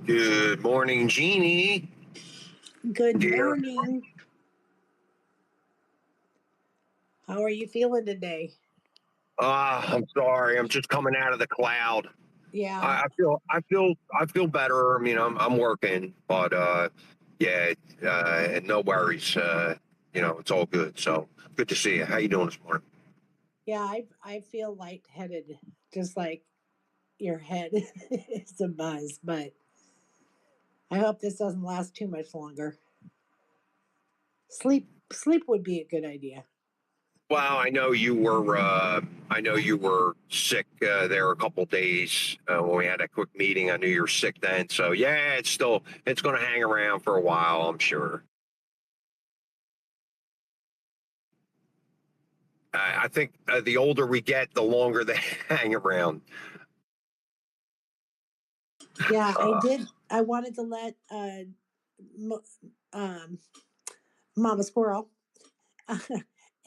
Good morning, Jeannie. Good Dear. morning. How are you feeling today? I'm sorry. I'm just coming out of the cloud. Yeah, I feel better. I mean, I'm working, but yeah, no worries. It's all good. So good to see you. How you doing this morning? yeah, I feel lightheaded, just like your head is a buzz, but I hope this doesn't last too much longer. Sleep would be a good idea. Well, I know you were sick there a couple days when we had a quick meeting. I knew you were sick then. So yeah, it's going to hang around for a while, I'm sure. I think the older we get, the longer they hang around. Yeah, I Uh, did. I wanted to let m- um, Mama Squirrel,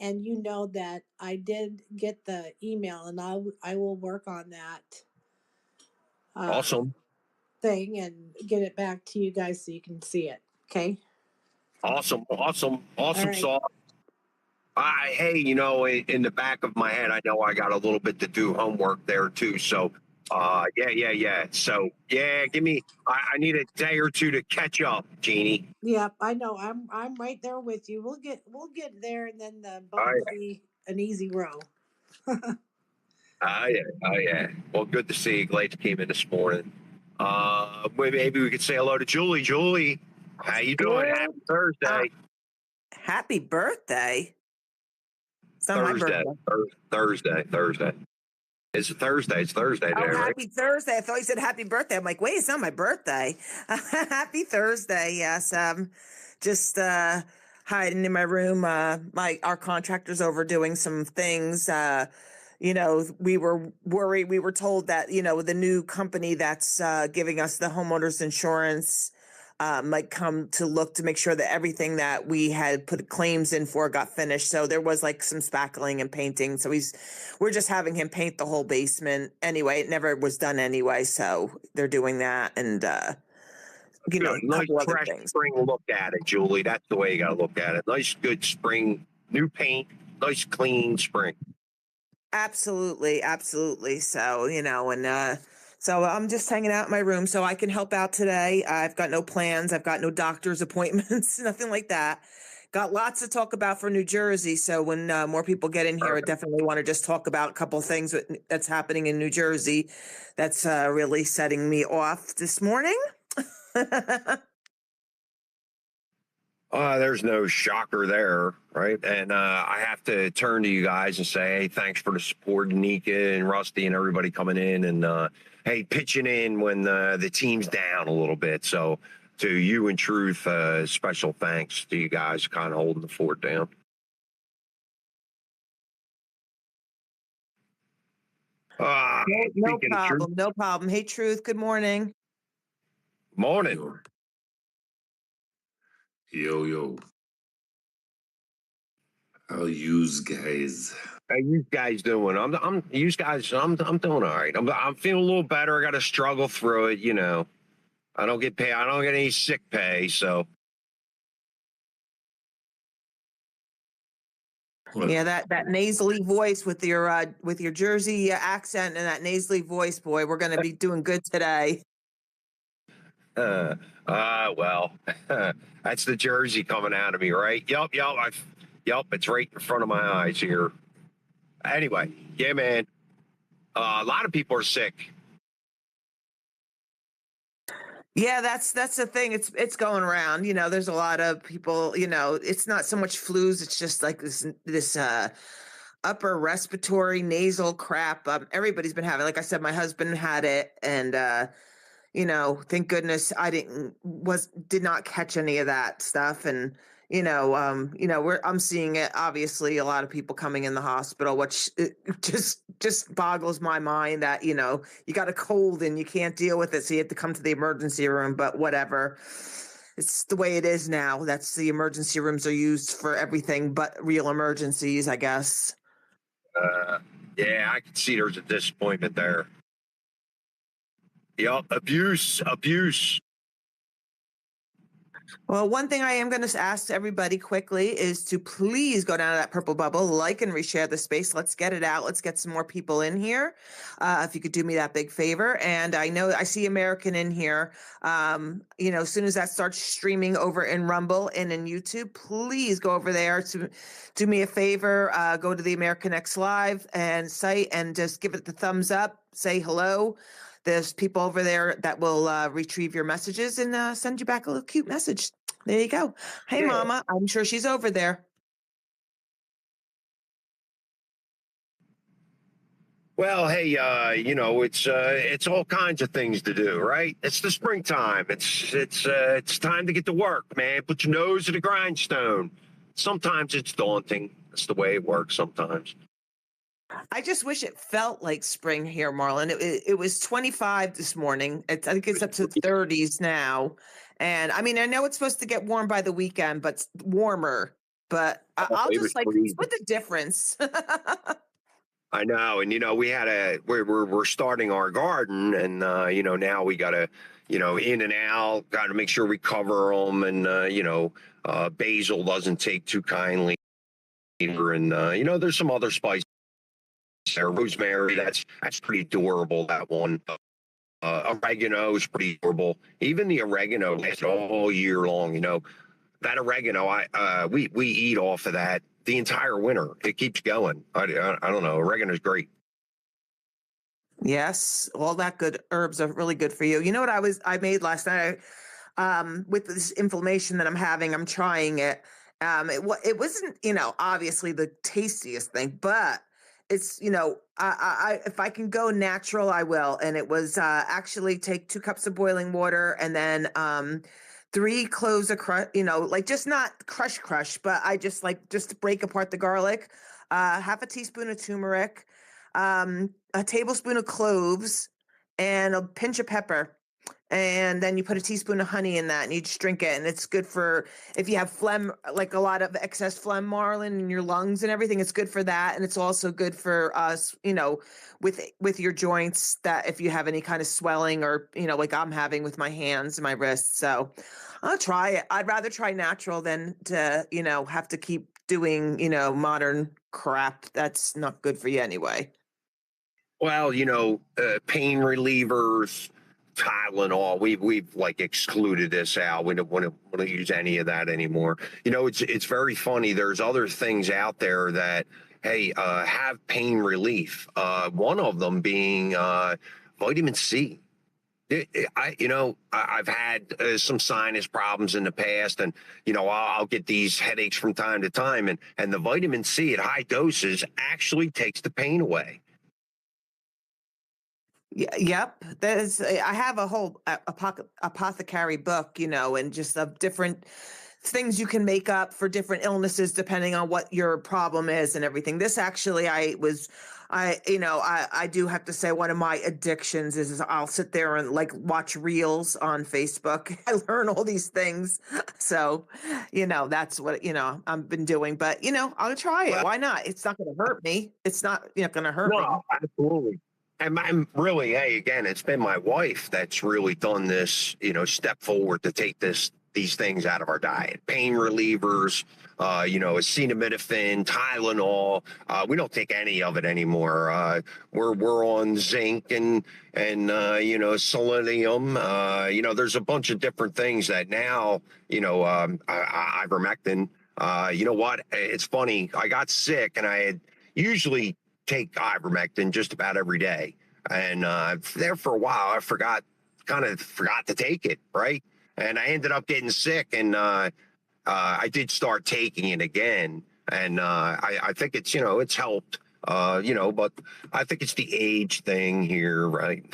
and you know that I did get the email, and I will work on that uh, awesome, thing and get it back to you guys so you can see it. Okay. awesome, awesome, All awesome right. sauce. Hey, in the back of my head, I know I got a little bit to do homework there too. So, yeah. So, yeah, give me. I need a day or two to catch up, Jeannie. Yep, I know. I'm right there with you. We'll get there, and then the All boat right. will be an easy row. Oh yeah. Well, good to see you. Glad you came in this morning. Maybe we could say hello to Julie. Julie, how you doing? Happy Good. Uh, Thursday. Happy birthday. It's not my Thursday. birthday. Thursday. It's a Thursday. It's Thursday Oh, today, right? happy Thursday. I thought you said happy birthday. I'm like, wait, it's not my birthday. Happy Thursday. Yes. Just hiding in my room. Our contractor's over doing some things. We were worried. We were told that, the new company that's giving us the homeowners insurance might come to look to make sure that everything that we had put claims in for got finished. So there was like some spackling and painting. So we're just having him paint the whole basement. Anyway, it never was done anyway. So they're doing that and, Good. a Nice couple other fresh things. spring look at it, Julie. That's the way you got to look at it. Nice, good spring, new paint, nice, clean spring. Absolutely. Absolutely. So, so I'm just hanging out in my room so I can help out today. I've got no plans. I've got no doctor's appointments, nothing like that. Got lots to talk about for New Jersey. So when more people get in here, I Perfect. definitely want to just talk about a couple of things that's happening in New Jersey. That's really setting me off this morning. There's no shocker there, right? And I have to turn to you guys and say, hey, thanks for the support, Nika and Rusty and everybody coming in and hey, pitching in when the team's down a little bit. So to you and Truth, special thanks to you guys kind of holding the fort down. No Speaking of Truth, problem. No problem. Hey, Truth. Good morning. morning. Yo. How yous guys? How you guys doing? I'm doing all right. I'm feeling a little better. I got to struggle through it. I don't get paid. I don't get any sick pay. So Yeah, that nasally voice with your Jersey accent and that nasally voice, boy, we're going to be doing good today. well, that's the Jersey coming out of me, right? Yep. It's right in front of my eyes here. Anyway, yeah, man. A lot of people are sick. Yeah, that's the thing. It's going around. There's a lot of people. It's not so much flus. It's just like this upper respiratory nasal crap. Everybody's been having. Like I said, my husband had it, and thank goodness I did not catch any of that stuff. And, I'm seeing it, obviously a lot of people coming in the hospital, which just boggles my mind that, you got a cold and you can't deal with it. So you have to come to the emergency room, but whatever. It's the way it is now. That's the emergency rooms are used for everything but real emergencies, I guess. Yeah, I can see there's a disappointment there. Yep, abuse. Well, one thing I am going to ask everybody quickly is to please go down to that purple bubble, like and reshare the space. Let's get it out. Let's get some more people in here. If you could do me that big favor. And I know I see American in here. As soon as that starts streaming over in Rumble and in YouTube, please go over there to do me a favor. Go to the American X Live and site and just give it the thumbs up. Say hello. There's people over there that will retrieve your messages and send you back a little cute message. There you go. Hey, Yeah. Mama. I'm sure she's over there. Well, hey, it's all kinds of things to do, right? It's the springtime. It's time to get to work, man. Put your nose to the grindstone. Sometimes it's daunting. That's the way it works sometimes. I just wish it felt like spring here, Marlon. It was 25 this morning. I think it's up to 30s now. And I mean, I know it's supposed to get warm by the weekend, but warmer. But I'll It just was freezing. split the difference. I know, and we're starting our garden, and now we gotta in and out, got to make sure we cover them, and basil doesn't take too kindly, and there's some other spices there, rosemary, that's pretty adorable, that one. Oregano is pretty adorable. Even the oregano lasts all year long. That oregano, we eat off of that the entire winter. It keeps going. I don't know. Oregano is great. Yes, all that good herbs are really good for you. You know what I made last night? With this inflammation that I'm having, I'm trying it. It wasn't, obviously the tastiest thing, but it's, I if I can go natural, I will. And it was actually take 2 cups of boiling water and then 3 cloves of like just not crush, but I just to break apart the garlic, half a teaspoon of turmeric, a tablespoon of cloves, and a pinch of pepper. And then you put a teaspoon of honey in that and you just drink it. And it's good for if you have phlegm, like a lot of excess phlegm, Marlon, in your lungs and everything. It's good for that. And it's also good for us, with your joints, that if you have any kind of swelling or, like I'm having with my hands and my wrists. So I'll try it. I'd rather try natural than to, have to keep doing, modern crap. That's not good for you anyway. Well, pain relievers, Tylenol. We've like excluded this out. We don't want to use any of that anymore. It's very funny. There's other things out there that have pain relief. One of them being vitamin C. I've had some sinus problems in the past, and I'll get these headaches from time to time, and the vitamin C at high doses actually takes the pain away. Yep. I have a whole apothecary book, and just of different things you can make up for different illnesses depending on what your problem is and everything. This actually, I do have to say one of my addictions is I'll sit there and watch reels on Facebook. I learn all these things. So, that's what, I've been doing, but I'll try it. Why not? It's not going to hurt me. It's not, going to hurt me. No, absolutely. And I'm really, hey, again, it's been my wife that's really done this, step forward to take these things out of our diet. Pain relievers, acetaminophen, Tylenol. We don't take any of it anymore. We're on zinc and selenium. There's a bunch of different things that now, ivermectin. You know what? It's funny. I got sick and I had usually take ivermectin just about every day, and there for a while I kind of forgot to take it, right? And I ended up getting sick, and I did start taking it again, and I think it's it's helped, but I think it's the age thing here, right?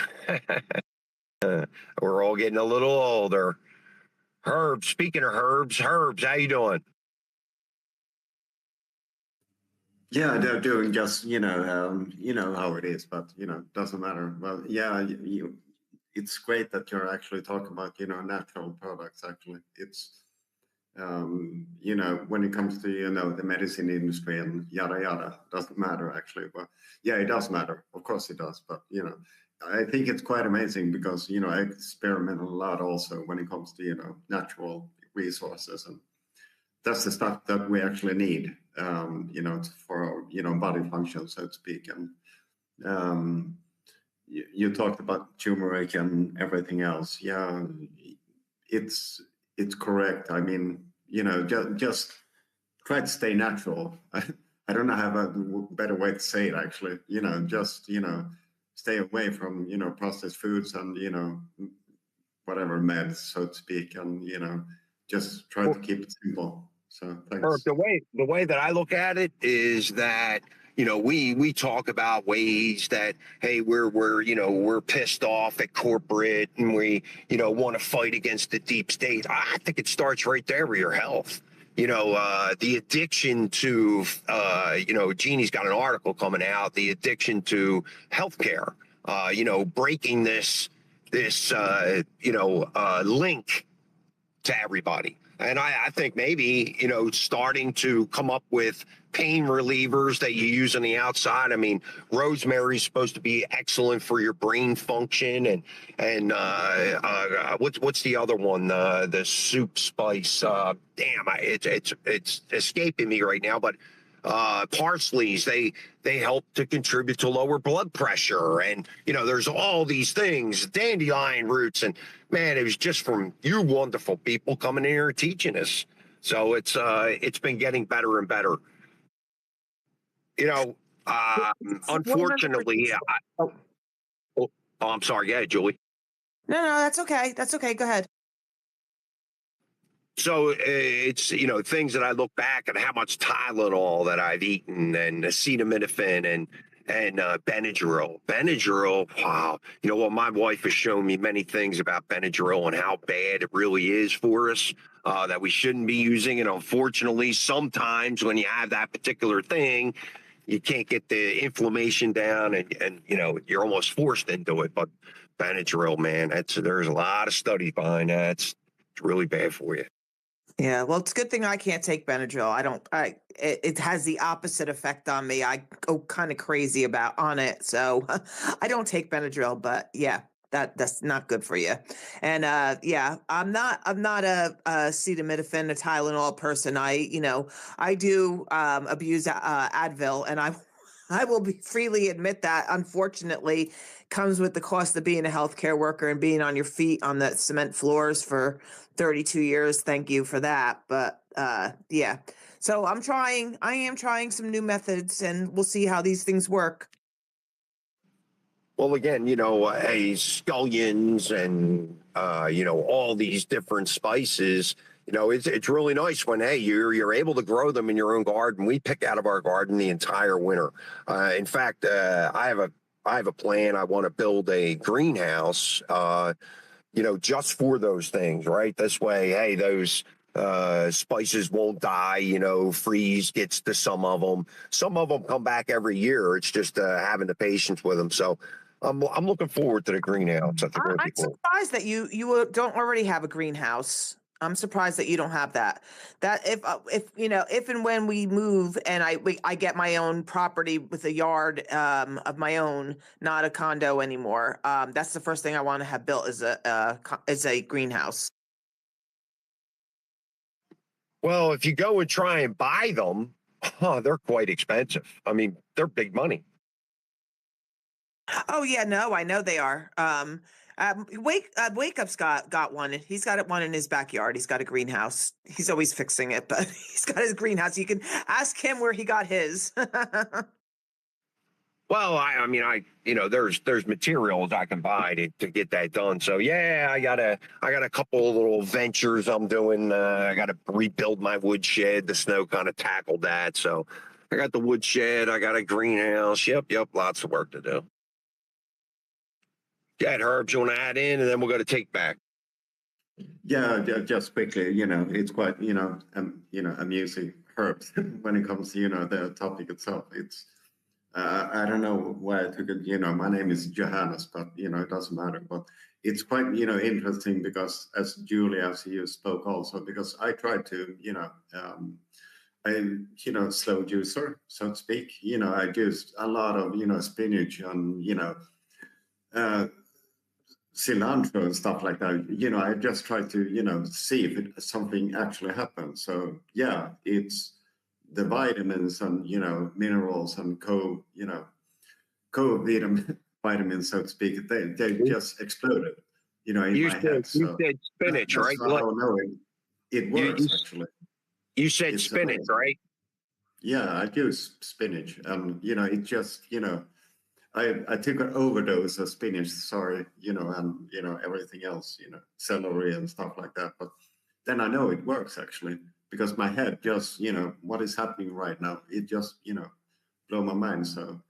We're all getting a little older. Herb, speaking of herbs, how you doing? Yeah, they're doing just you know how it is, but doesn't matter. Well, yeah, it's great that you're actually talking about natural products. Actually, it's when it comes to the medicine industry and yada yada, doesn't matter actually. But yeah, it does matter. Of course it does. But I think it's quite amazing because I experiment a lot also when it comes to natural resources, and that's the stuff that we actually need, for body function, so to speak. And you talked about turmeric and everything else. Yeah, it's correct. I mean, just try to stay natural. I don't know how a better way to say it, actually. Just stay away from processed foods and whatever meds, so to speak, and just try to keep it simple. So Herb, thanks. the way that I look at it is that we talk about ways that, hey, we're pissed off at corporate and we want to fight against the deep state. I think it starts right there with your health. The addiction to Jeannie's got an article coming out, the addiction to healthcare, breaking this link to everybody. And I think maybe, starting to come up with pain relievers that you use on the outside. I mean, rosemary's supposed to be excellent for your brain function. And what's the other one? The soup spice. It's escaping me right now, but parsleys, they help to contribute to lower blood pressure. And, there's all these things, dandelion roots. And man, it was just from you wonderful people coming in here and teaching us. So it's been getting better and better. Unfortunately, I'm sorry. Yeah, Julie. No, that's okay. That's okay. Go ahead. So it's, things that I look back at how much Tylenol that I've eaten and acetaminophen and Benadryl. Benadryl, wow. You know what? My wife has shown me many things about Benadryl and how bad it really is for us, that we shouldn't be using it. Unfortunately, sometimes when you have that particular thing, you can't get the inflammation down and you're almost forced into it. But Benadryl, man, there's a lot of studies behind that. It's really bad for you. Yeah, well, it's a good thing I can't take Benadryl. It has the opposite effect on me. I go kind of crazy on it. So I don't take Benadryl, but yeah, that's not good for you. And yeah, I'm not a acetaminophen, a Tylenol person. I do abuse Advil, and I will freely admit that, unfortunately, comes with the cost of being a healthcare worker and being on your feet on the cement floors for 32 years. Thank you for that. But yeah, so I am trying some new methods, and we'll see how these things work. Well, again, hey, scallions and, all these different spices, it's really nice when, hey, you're able to grow them in your own garden. We pick out of our garden the entire winter. In fact, I have a plan. I want to build a greenhouse, just for those things, right? This way, hey, those spices won't die, freeze gets to some of them. Some of them come back every year. It's just having the patience with them. So I'm looking forward to the greenhouse. I think it'll be I'm cool. surprised that you don't already have a greenhouse. I'm surprised that you don't have that. That if and when we move and I get my own property with a yard of my own, not a condo anymore. That's the first thing I want to have built is a greenhouse. Well, if you go and try and buy them, they're quite expensive. I mean, they're big money. Oh yeah, no, I know they are. Wake Up's got one. He's got one in his backyard. He's got a greenhouse. He's always fixing it, but he's got his greenhouse. You can ask him where he got his. Well, I mean, there's materials I can buy to get that done. So yeah, I got a couple of little ventures I'm doing. I got to rebuild my woodshed. The snow kind of tackled that. So I got the woodshed. I got a greenhouse. Yep. Lots of work to do. Yeah, Herb, you want to add in, and then we'll go to take back. Yeah, just quickly, it's quite, amusing, Herbs, when it comes to, the topic itself. It's, I don't know why I took it, my name is Johannes, but, it doesn't matter. But it's quite, interesting because as Julie, as you spoke also, because I tried to, I'm, slow juicer, so to speak. I used a lot of, spinach and, cilantro and stuff like that. I just try to see if something actually happens. So yeah, it's the vitamins and minerals and vitamins, so to speak. They just exploded, in You my head. you So said spinach, that's right? how I know it You, works you, actually. you said It's spinach, amazing. right? Yeah, I use spinach, and it just I took an overdose of spinach, sorry, and everything else, celery and stuff like that. But then I know it works actually, because my head just, what is happening right now, it just, blow my mind. So,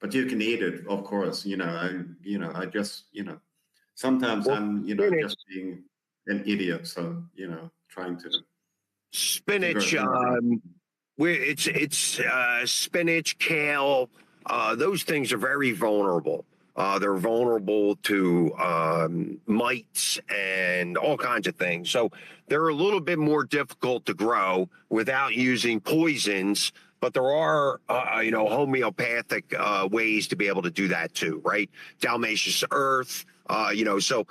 but you can eat it, of course. I just, sometimes Well, I'm, spinach, just being an idiot. So, trying to figure spinach. things out. It's spinach, kale. Those things are very vulnerable. They're vulnerable to mites and all kinds of things. So they're a little bit more difficult to grow without using poisons. But there are, homeopathic ways to be able to do that too, right? Dalmatius earth, so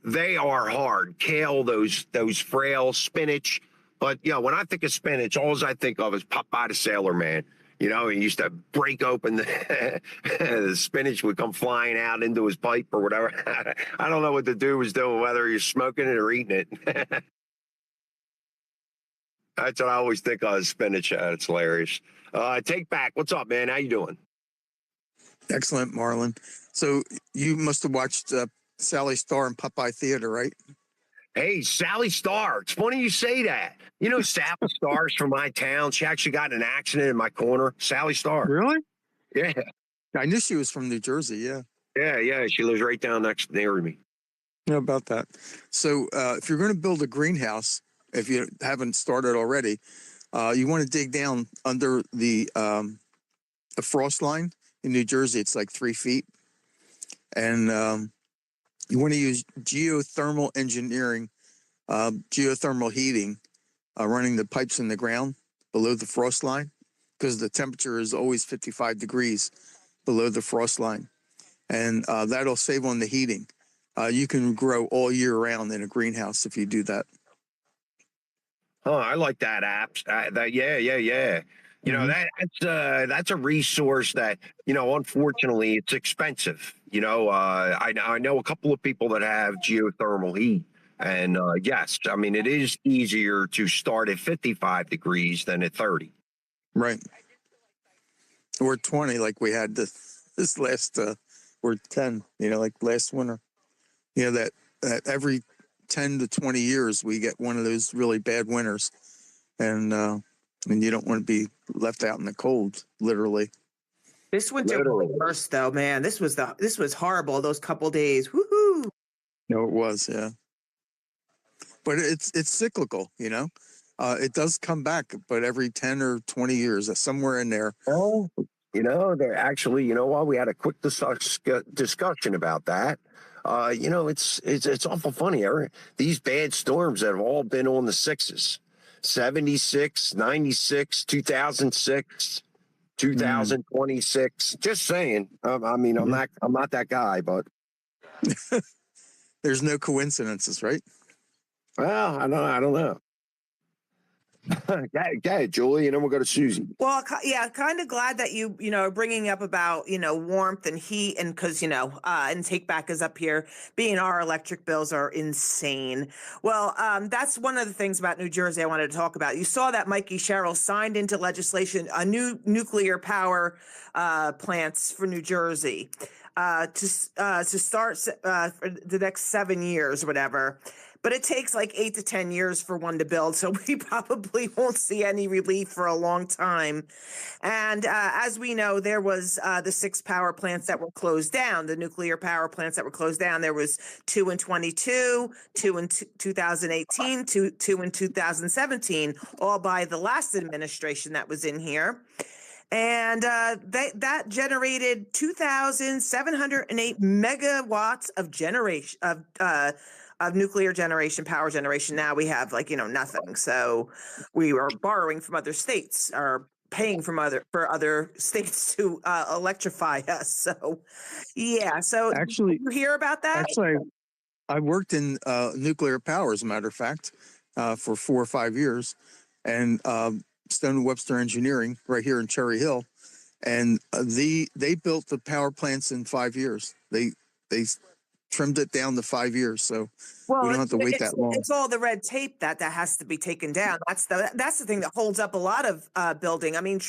they are hard. Kale, those frail spinach. But when I think of spinach, all I think of is Popeye the Sailor Man. He used to break open the spinach would come flying out into his pipe or whatever. I don't know what the dude was doing, whether he was smoking it or eating it. That's what I always think of as spinach. It's hilarious. Take back. What's up, man? How you doing? Excellent, Marlon. So you must have watched Sally Star in Popeye Theater, right? Hey, Sally Star. It's funny you say that. Sally Star's from my town. She actually got in an accident in my corner. Sally Star. Really? Yeah. I knew she was from New Jersey. Yeah. Yeah. She lives right down near me. How about that? So if you're going to build a greenhouse, if you haven't started already, you want to dig down under the frost line in New Jersey. It's like 3 feet. And you want to use geothermal engineering, geothermal heating, running the pipes in the ground below the frost line, because the temperature is always 55 degrees below the frost line. And that'll save on the heating. You can grow all year round in a greenhouse if you do that. Oh, I like that app. Yeah. That's a resource that unfortunately it's expensive. I know a couple of people that have geothermal heat, and yes, I mean it is easier to start at 55 degrees than at 30. Right. Or 20, like we had this last, or 10, like last winter. That every 10 to 20 years we get one of those really bad winters, and you don't want to be left out in the cold, literally. This winter was the worst, though, man. This was horrible. Those couple days, woohoo! No, it was, yeah. But it's cyclical, it does come back, but every 10 or 20 years, somewhere in there. Oh, they're actually, what? We had a quick discussion about that. It's awful funny. These bad storms that have all been on the sixes, 76, 96, 2006, 2026. Just saying. I mean, I'm not that guy, but there's no coincidences, right? Well, I don't know. Go ahead, Julie, and then we'll go to Susie. Well, yeah, kind of glad that you are bringing up about warmth and heat, and because and Take Back is up here, being our electric bills are insane. Well, that's one of the things about New Jersey I wanted to talk about. You saw that Mikey Sherrill signed into legislation a new nuclear power plants for New Jersey to start for the next 7 years or whatever. But it takes like 8 to 10 years for one to build, so we probably won't see any relief for a long time. And as we know, there was the 6 power plants that were closed down, the nuclear power plants that were closed down. There was 2 in 22, 2 in 2018, 2 in 2017, all by the last administration that was in here. And that generated 2,708 megawatts of generation of nuclear generation, power generation. Now we have nothing. So we are borrowing from other states, or paying for other states to electrify us. So, yeah. So, Actually, did you hear about that? actually, I worked in nuclear power, as a matter of fact, for 4 or 5 years, and Stone Webster Engineering right here in Cherry Hill, and they built the power plants in 5 years. They trimmed it down to 5 years, so we don't have to wait that long. It's all the red tape that has to be taken down. That's the thing that holds up a lot of building. I mean,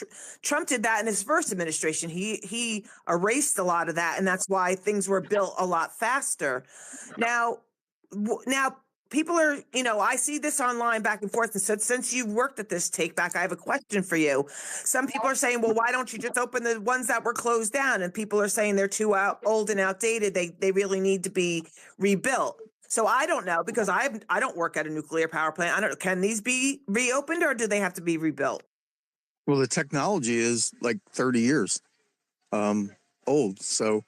Trump did that in his first administration. He erased a lot of that, and that's why things were built a lot faster. Now people are, I see this online back and forth, and said, since you worked at this Take Back, I have a question for you. Some people are saying, well, why don't you just open the ones that were closed down? And people are saying they're too old and outdated. They really need to be rebuilt. So I don't know, because I don't work at a nuclear power plant. I don't know. Can these be reopened, or do they have to be rebuilt? Well, the technology is like 30 years old, so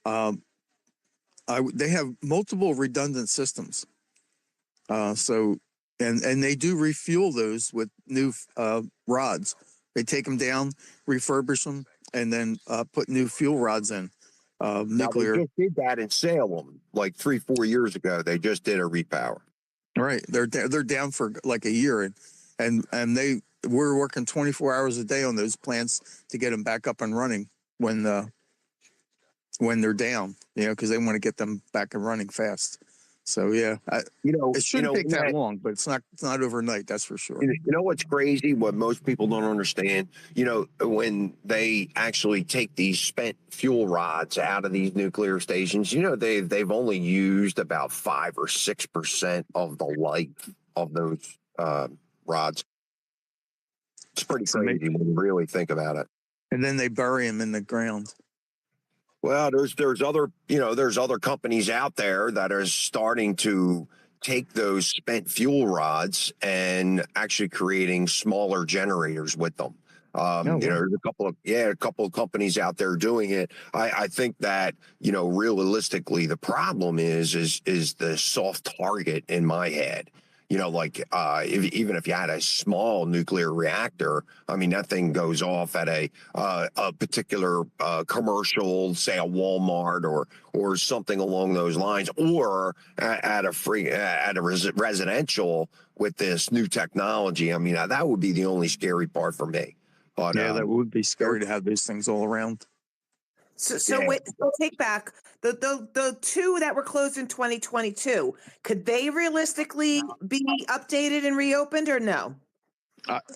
they have multiple redundant systems. So they do refuel those with new rods. They take them down, refurbish them, and then put new fuel rods in. Nuclear. Now, they just did that in Salem like 3-4 years ago. They just did a repower. Right. They're down for like a year, and we're working 24 hours a day on those plants to get them back up and running when they're down. Because they want to get them back and running fast. So yeah, it shouldn't take that long, but it's not overnight. That's for sure. You know what's crazy? What most people don't understand, when they actually take these spent fuel rods out of these nuclear stations, they've only used about 5 or 6% of the life of those rods. It's pretty crazy when you really think about it. And then they bury them in the ground. Well, there's other companies out there that are starting to take those spent fuel rods and actually creating smaller generators with them. There's a couple of companies out there doing it. I think that, realistically, the problem is the soft target in my head. Even if you had a small nuclear reactor, I mean, that thing goes off at a particular commercial, say a Walmart or something along those lines, or at a residential with this new technology. I mean, that would be the only scary part for me. But yeah, that would be scary to have those things all around. So wait, Take Back the 2 that were closed in 2022. Could they realistically be updated and reopened, or no?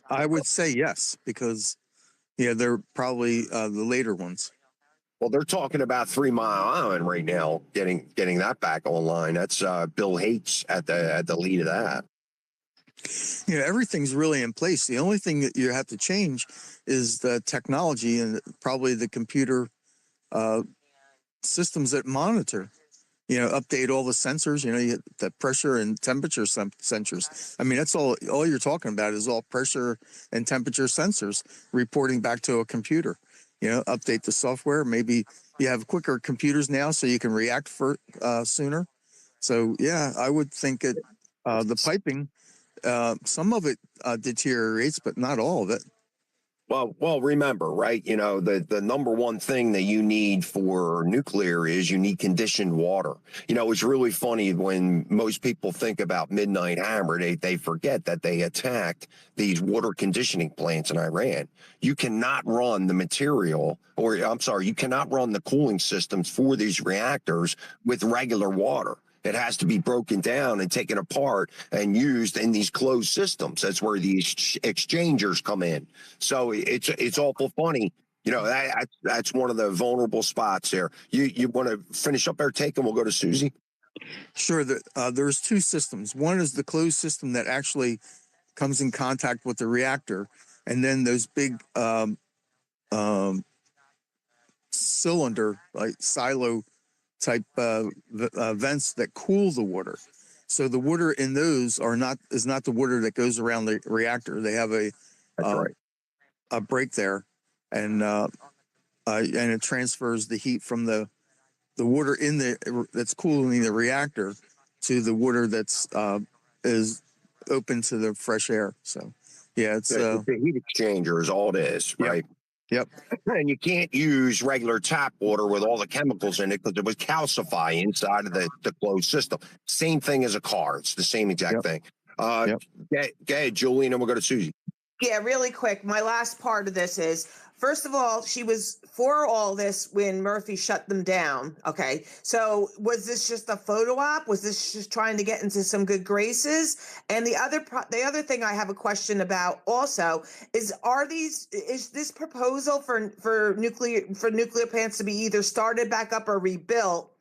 I would say yes, because they're probably the later ones. Well, they're talking about 3 Mile Island right now, getting that back online. That's Bill Hates at the lead of that. Everything's really in place. The only thing that you have to change is the technology and probably the computer systems that monitor. Update all the sensors. The pressure and temperature sensors. I mean, that's all you're talking about is all pressure and temperature sensors reporting back to a computer. Update the software. Maybe you have quicker computers now, so you can react sooner. So yeah, I would think that the piping, some of it deteriorates, but not all of it. Well, remember, right? The number one thing that you need for nuclear is you need conditioned water. It's really funny when most people think about Midnight Hammer, they forget that they attacked these water conditioning plants in Iran. You cannot run the material, you cannot run the cooling systems for these reactors with regular water. It has to be broken down and taken apart and used in these closed systems. That's where these exchangers come in. So it's awful funny. That's one of the vulnerable spots there. You want to finish up our take, and we'll go to Susie? Sure. There's 2 systems. One is the closed system that actually comes in contact with the reactor, and then those big cylinder, like silo type vents that cool the water. So the water in those is not the water that goes around the reactor. They have a break there, and it transfers the heat from the water that's cooling the reactor to the water that's is open to the fresh air. So Yeah, it's It's a heat exchanger is all it is, Yep. right? Yep. And you can't use regular tap water with all the chemicals in it because it would calcify inside of the closed system. Same thing as a car. It's the same exact Yep. thing. Yep. Go ahead, Julie, and then we'll go to Susie. Yeah, really quick. My last part of this is, first of all, she was for all this when Murphy shut them down. Okay. So was this just a photo op? Was this just trying to get into some good graces? And the other thing I have a question about also is, is this proposal for nuclear plants to be either started back up or rebuilt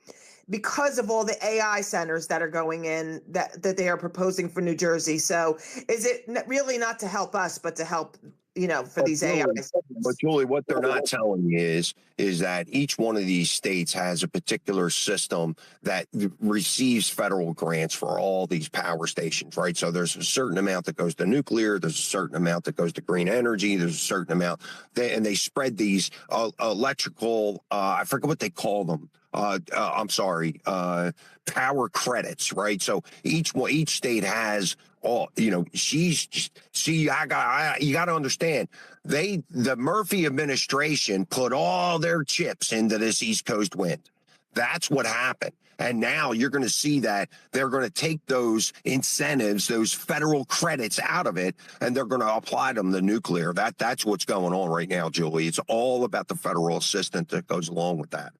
because of all the AI centers that are going in that they are proposing for New Jersey? So is it really not to help us, but to help, for these AI centers? But Julie, what they're not telling you is that each one of these states has a particular system that receives federal grants for all these power stations, right? So there's a certain amount that goes to nuclear, there's a certain amount that goes to green energy, there's a certain amount, and they spread these electrical, I forget what they call them. I'm sorry, power credits, right? So each state has all, you got to understand, the Murphy administration put all their chips into this East Coast wind. That's what happened. And now you're going to see that they're going to take those incentives, those federal credits out of it, and they're going to apply them to nuclear. That's what's going on right now, Julie. It's all about the federal assistance that goes along with that.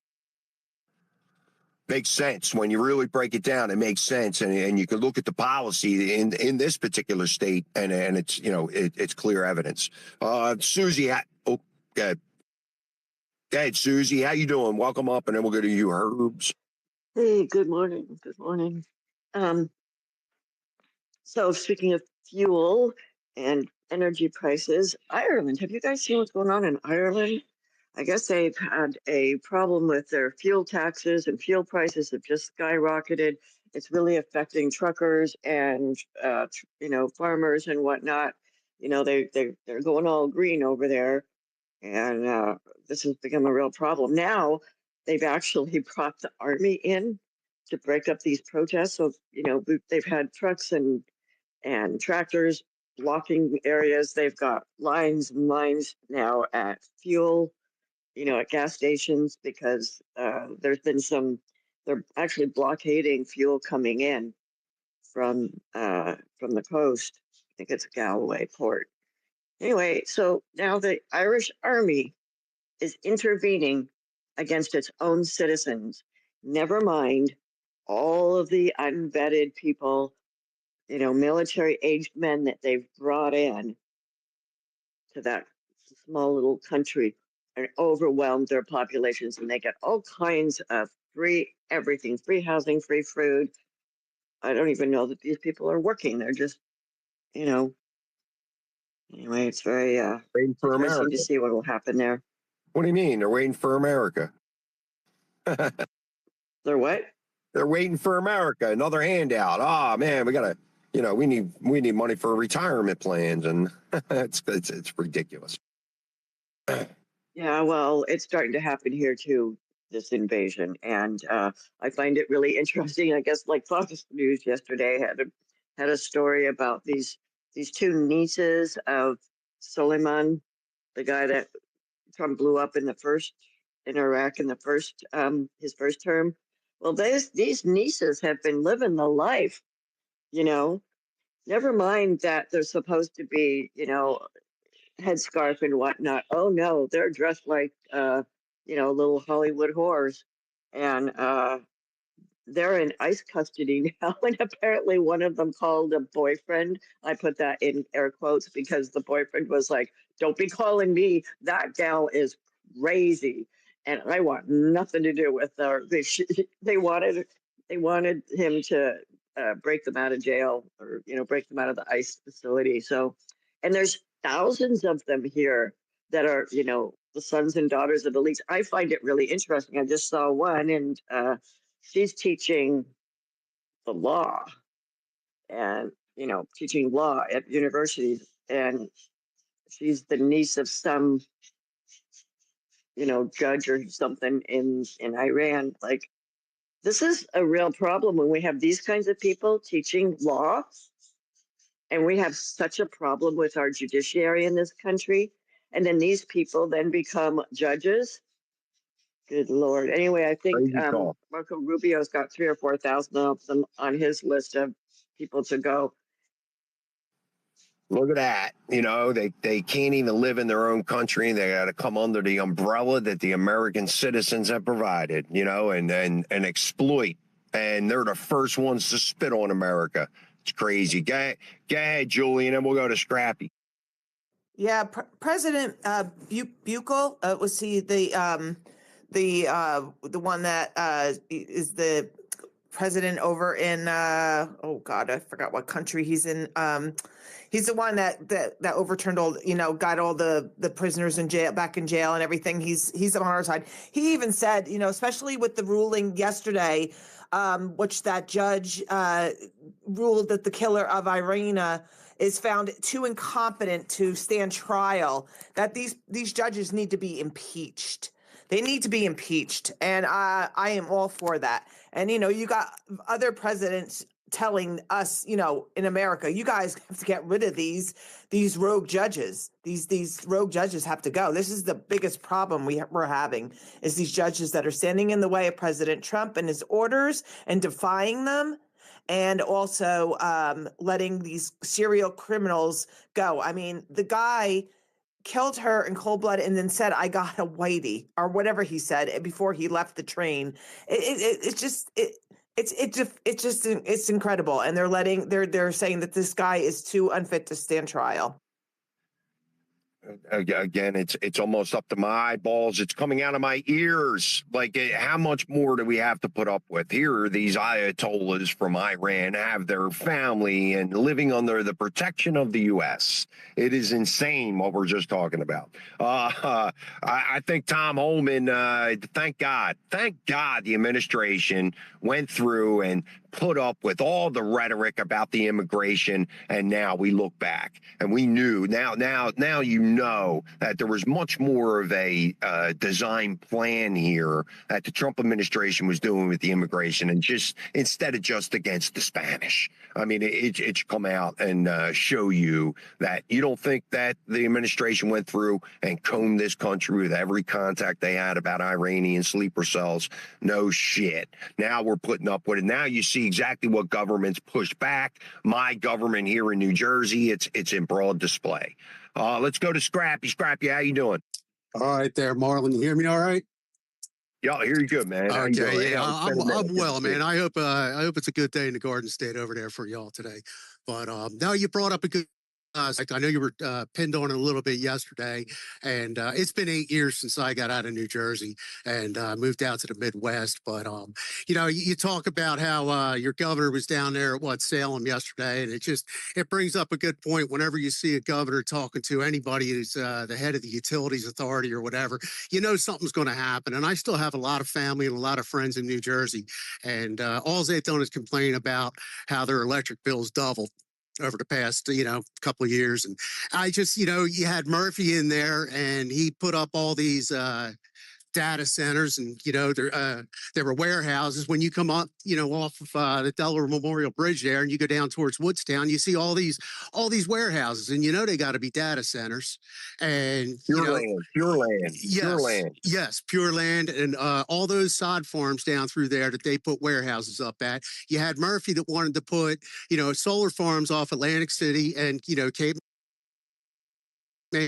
Makes sense when you really break it down. It makes sense, and you can look at the policy in this particular state, and it's it's clear evidence. Susie, go ahead, Susie. How you doing? Welcome up, and then we'll go to you, Herbs. Hey, good morning. Good morning. So speaking of fuel and energy prices, Ireland, have you guys seen what's going on in Ireland? I guess they've had a problem with their fuel taxes, and fuel prices have just skyrocketed. It's really affecting truckers and farmers and whatnot. They're going all green over there, and this has become a real problem. Now they've actually brought the army in to break up these protests. So they've had trucks and tractors blocking areas. They've got lines and lines now at fuel, at gas stations, because there's been they're actually blockading fuel coming in from the coast. I think it's Galway port. Anyway, so now the Irish army is intervening against its own citizens. Never mind all of the unvetted people, military aged men that they've brought in to that small little country and overwhelmed their populations, and they get all kinds of free everything, free housing, free food. I don't even know that these people are working. They're just, anyway, it's very Waiting for interesting America. to see what will happen there. What do you mean? They're waiting for America. They're what? They're waiting for America. Another handout. Oh man, we gotta. We need money for retirement plans, and it's ridiculous. Yeah, well, it's starting to happen here too, this invasion, and I find it really interesting. I guess like Fox News yesterday had a story about these two nieces of Soleiman, the guy that Trump blew up in Iraq in the first his first term. Well, these nieces have been living the life, Never mind that they're supposed to be, headscarf and whatnot. Oh no, they're dressed like little Hollywood whores, and they're in ICE custody now. And apparently, one of them called a boyfriend. I put that in air quotes because the boyfriend was like, "Don't be calling me. That gal is crazy, and I want nothing to do with her." They wanted him to break them out of jail, or break them out of the ICE facility. So, and there's thousands of them here that are the sons and daughters of elites. I find it really interesting. I just saw one, and she's teaching the law, and teaching law at universities, and she's the niece of some judge or something in Iran. Like, this is a real problem when we have these kinds of people teaching law. And we have such a problem with our judiciary in this country. And then these people then become judges. Good Lord. Anyway, I think Crazy talk. Marco Rubio's got 3 or 4,000 of them on his list of people to go. Look at that. You know, they can't even live in their own country. They got to come under the umbrella that the American citizens have provided, you know, and exploit. And they're the first ones to spit on America. It's crazy. Go ahead, Julie, and then we'll go to Scrappy. Yeah, President Buchel was he the one that is the president over in oh God, I forgot what country he's in. He's the one that overturned all, you know, got all the prisoners in jail, back in jail and everything. He's on our side. He even said, you know, especially with the ruling yesterday, which that judge ruled that the killer of Irina is found too incompetent to stand trial, that these judges need to be impeached. They need to be impeached. And I am all for that. And, you know, you got other presidents telling us, you know, in America, you guys have to get rid of these rogue judges. These rogue judges have to go. This is the biggest problem we're having, is these judges that are standing in the way of President Trump and his orders and defying them, and also letting these serial criminals go. I mean, the guy killed her in cold blood and then said, "I got a whitey," or whatever he said before he left the train. It's incredible. And they're saying that this guy is too unfit to stand trial. Again, it's almost up to my eyeballs. It's coming out of my ears. Like, how much more do we have to put up with? Here are these Ayatollahs from Iran, have their family and living under the protection of the U.S. It is insane what we're just talking about. I think Tom Homan, thank God the administration went through and put up with all the rhetoric about the immigration, and now we look back and we knew now you know that there was much more of a design plan here that the Trump administration was doing with the immigration, and just instead of just against the Spanish. I mean, it should come out and show you that you don't think that the administration went through and combed this country with every contact they had about Iranian sleeper cells. No shit. Now we're putting up with it. Now you see exactly what governments push back. My government here in New Jersey, it's in broad display. Let's go to Scrappy. Scrappy, how you doing? All right there, Marlon. You hear me all right? Yeah, here you good, man. How you doing? Okay, yeah, It's been a I'm minute. well, man. I hope it's a good day in the Garden State over there for y'all today. But now you brought up a good. I know you were pinned on it a little bit yesterday, and it's been 8 years since I got out of New Jersey and moved out to the Midwest. But you know, you talk about how your governor was down there at Salem yesterday, and it brings up a good point. Whenever you see a governor talking to anybody who's the head of the utilities authority or whatever, you know something's going to happen. And I still have a lot of family and a lot of friends in New Jersey, and all they've done is complain about how their electric bills doubled over the past, couple of years. And I just, you had Murphy in there, and he put up all these data centers, and there were warehouses. When you come up, off of the Delaware Memorial Bridge there, and you go down towards Woodstown, you see all these warehouses, and they got to be data centers. And Pure land. Yes, pure land, and all those sod farms down through there that they put warehouses up at. You had Murphy that wanted to put solar farms off Atlantic City and Cape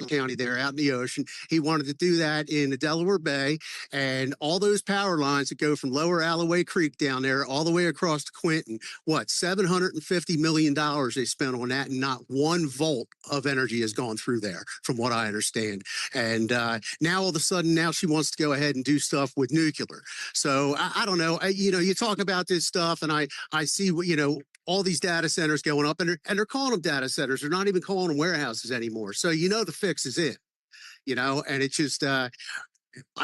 County there out in the ocean. He wanted to do that in the Delaware Bay, and all those power lines that go from Lower Alloway Creek down there all the way across to Quinton. $750 million they spent on that, and not 1 volt of energy has gone through there, from what I understand. And now all of a sudden, now she wants to go ahead and do stuff with nuclear. So I don't know. You talk about this stuff, and I see what all these data centers going up, and they're calling them data centers. They're not even calling them warehouses anymore. So the fix is in, and it's just I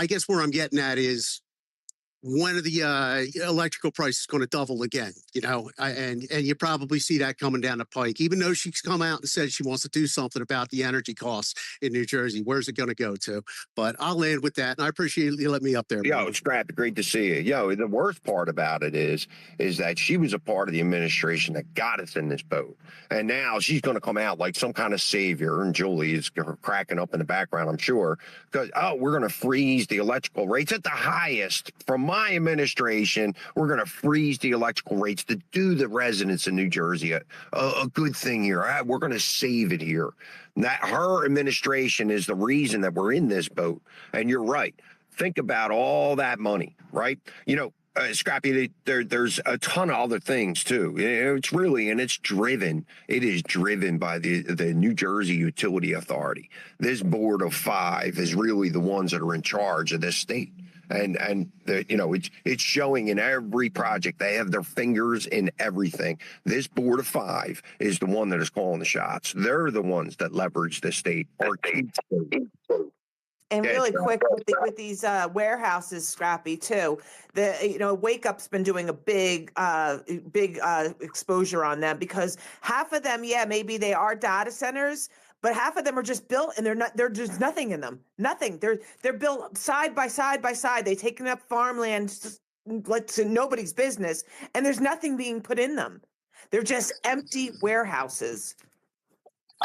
guess where I'm getting at is, when are the electrical prices going to double again? You know, and you probably see that coming down the pike. Even though she's come out and said she wants to do something about the energy costs in New Jersey, where's it going to go to? But I'll land with that, and I appreciate you letting me up there. Yo, Scrappy, great to see you. Yo, the worst part about it is that she was a part of the administration that got us in this boat, and now she's going to come out like some kind of savior. And Julie is cracking up in the background, I'm sure, because we're going to freeze the electrical rates at the highest from my administration. We're going to freeze the electrical rates to do the residents in New Jersey a good thing here. We're going to save it here. That her administration is the reason that we're in this boat. And you're right. Think about all that money, right? You know, Scrappy, there's a ton of other things too. It's really, and it's driven. It is driven by the New Jersey Utility Authority. This board of 5 is really the ones that are in charge of this state. And you know, it's showing in every project. They have their fingers in everything. This board of 5 is the one that is calling the shots. They're the ones that leverage the state. And really quick with these warehouses, Scrappy, too. Wake Up's been doing a big exposure on them, because half of them, maybe they are data centers, but half of them are just built and there's nothing in them. Nothing. They're built side by side by side. They've taken up farmland like to nobody's business, and there's nothing being put in them. They're just empty warehouses.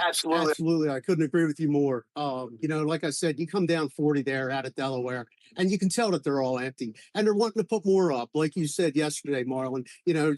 Absolutely. I couldn't agree with you more. Like I said, you come down 40 there out of Delaware, and you can tell that they're all empty, and they're wanting to put more up. Like you said yesterday, Marlon,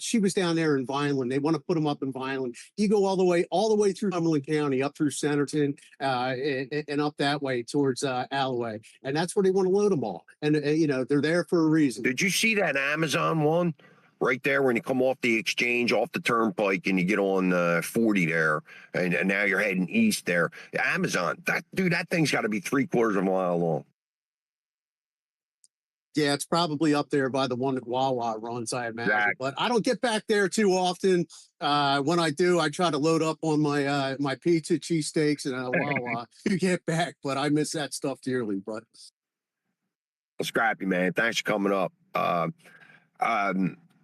she was down there in Vineland. They want to put them up in Vineland. You go all the way through Cumberland County, up through Centerton, and up that way towards Alloway. And that's where they want to load them all. And, they're there for a reason. Did you see that Amazon one? Right there when you come off the exchange, off the turnpike, and you get on 40 there, and now you're heading east there. Amazon, that thing's got to be 3/4 of a mile long. Yeah, it's probably up there by the one that Wawa runs, I imagine. Exactly. But I don't get back there too often. When I do, I try to load up on my my pizza, cheesesteaks, and Wawa to get back. But I miss that stuff dearly. But Scrappy, man, thanks for coming up.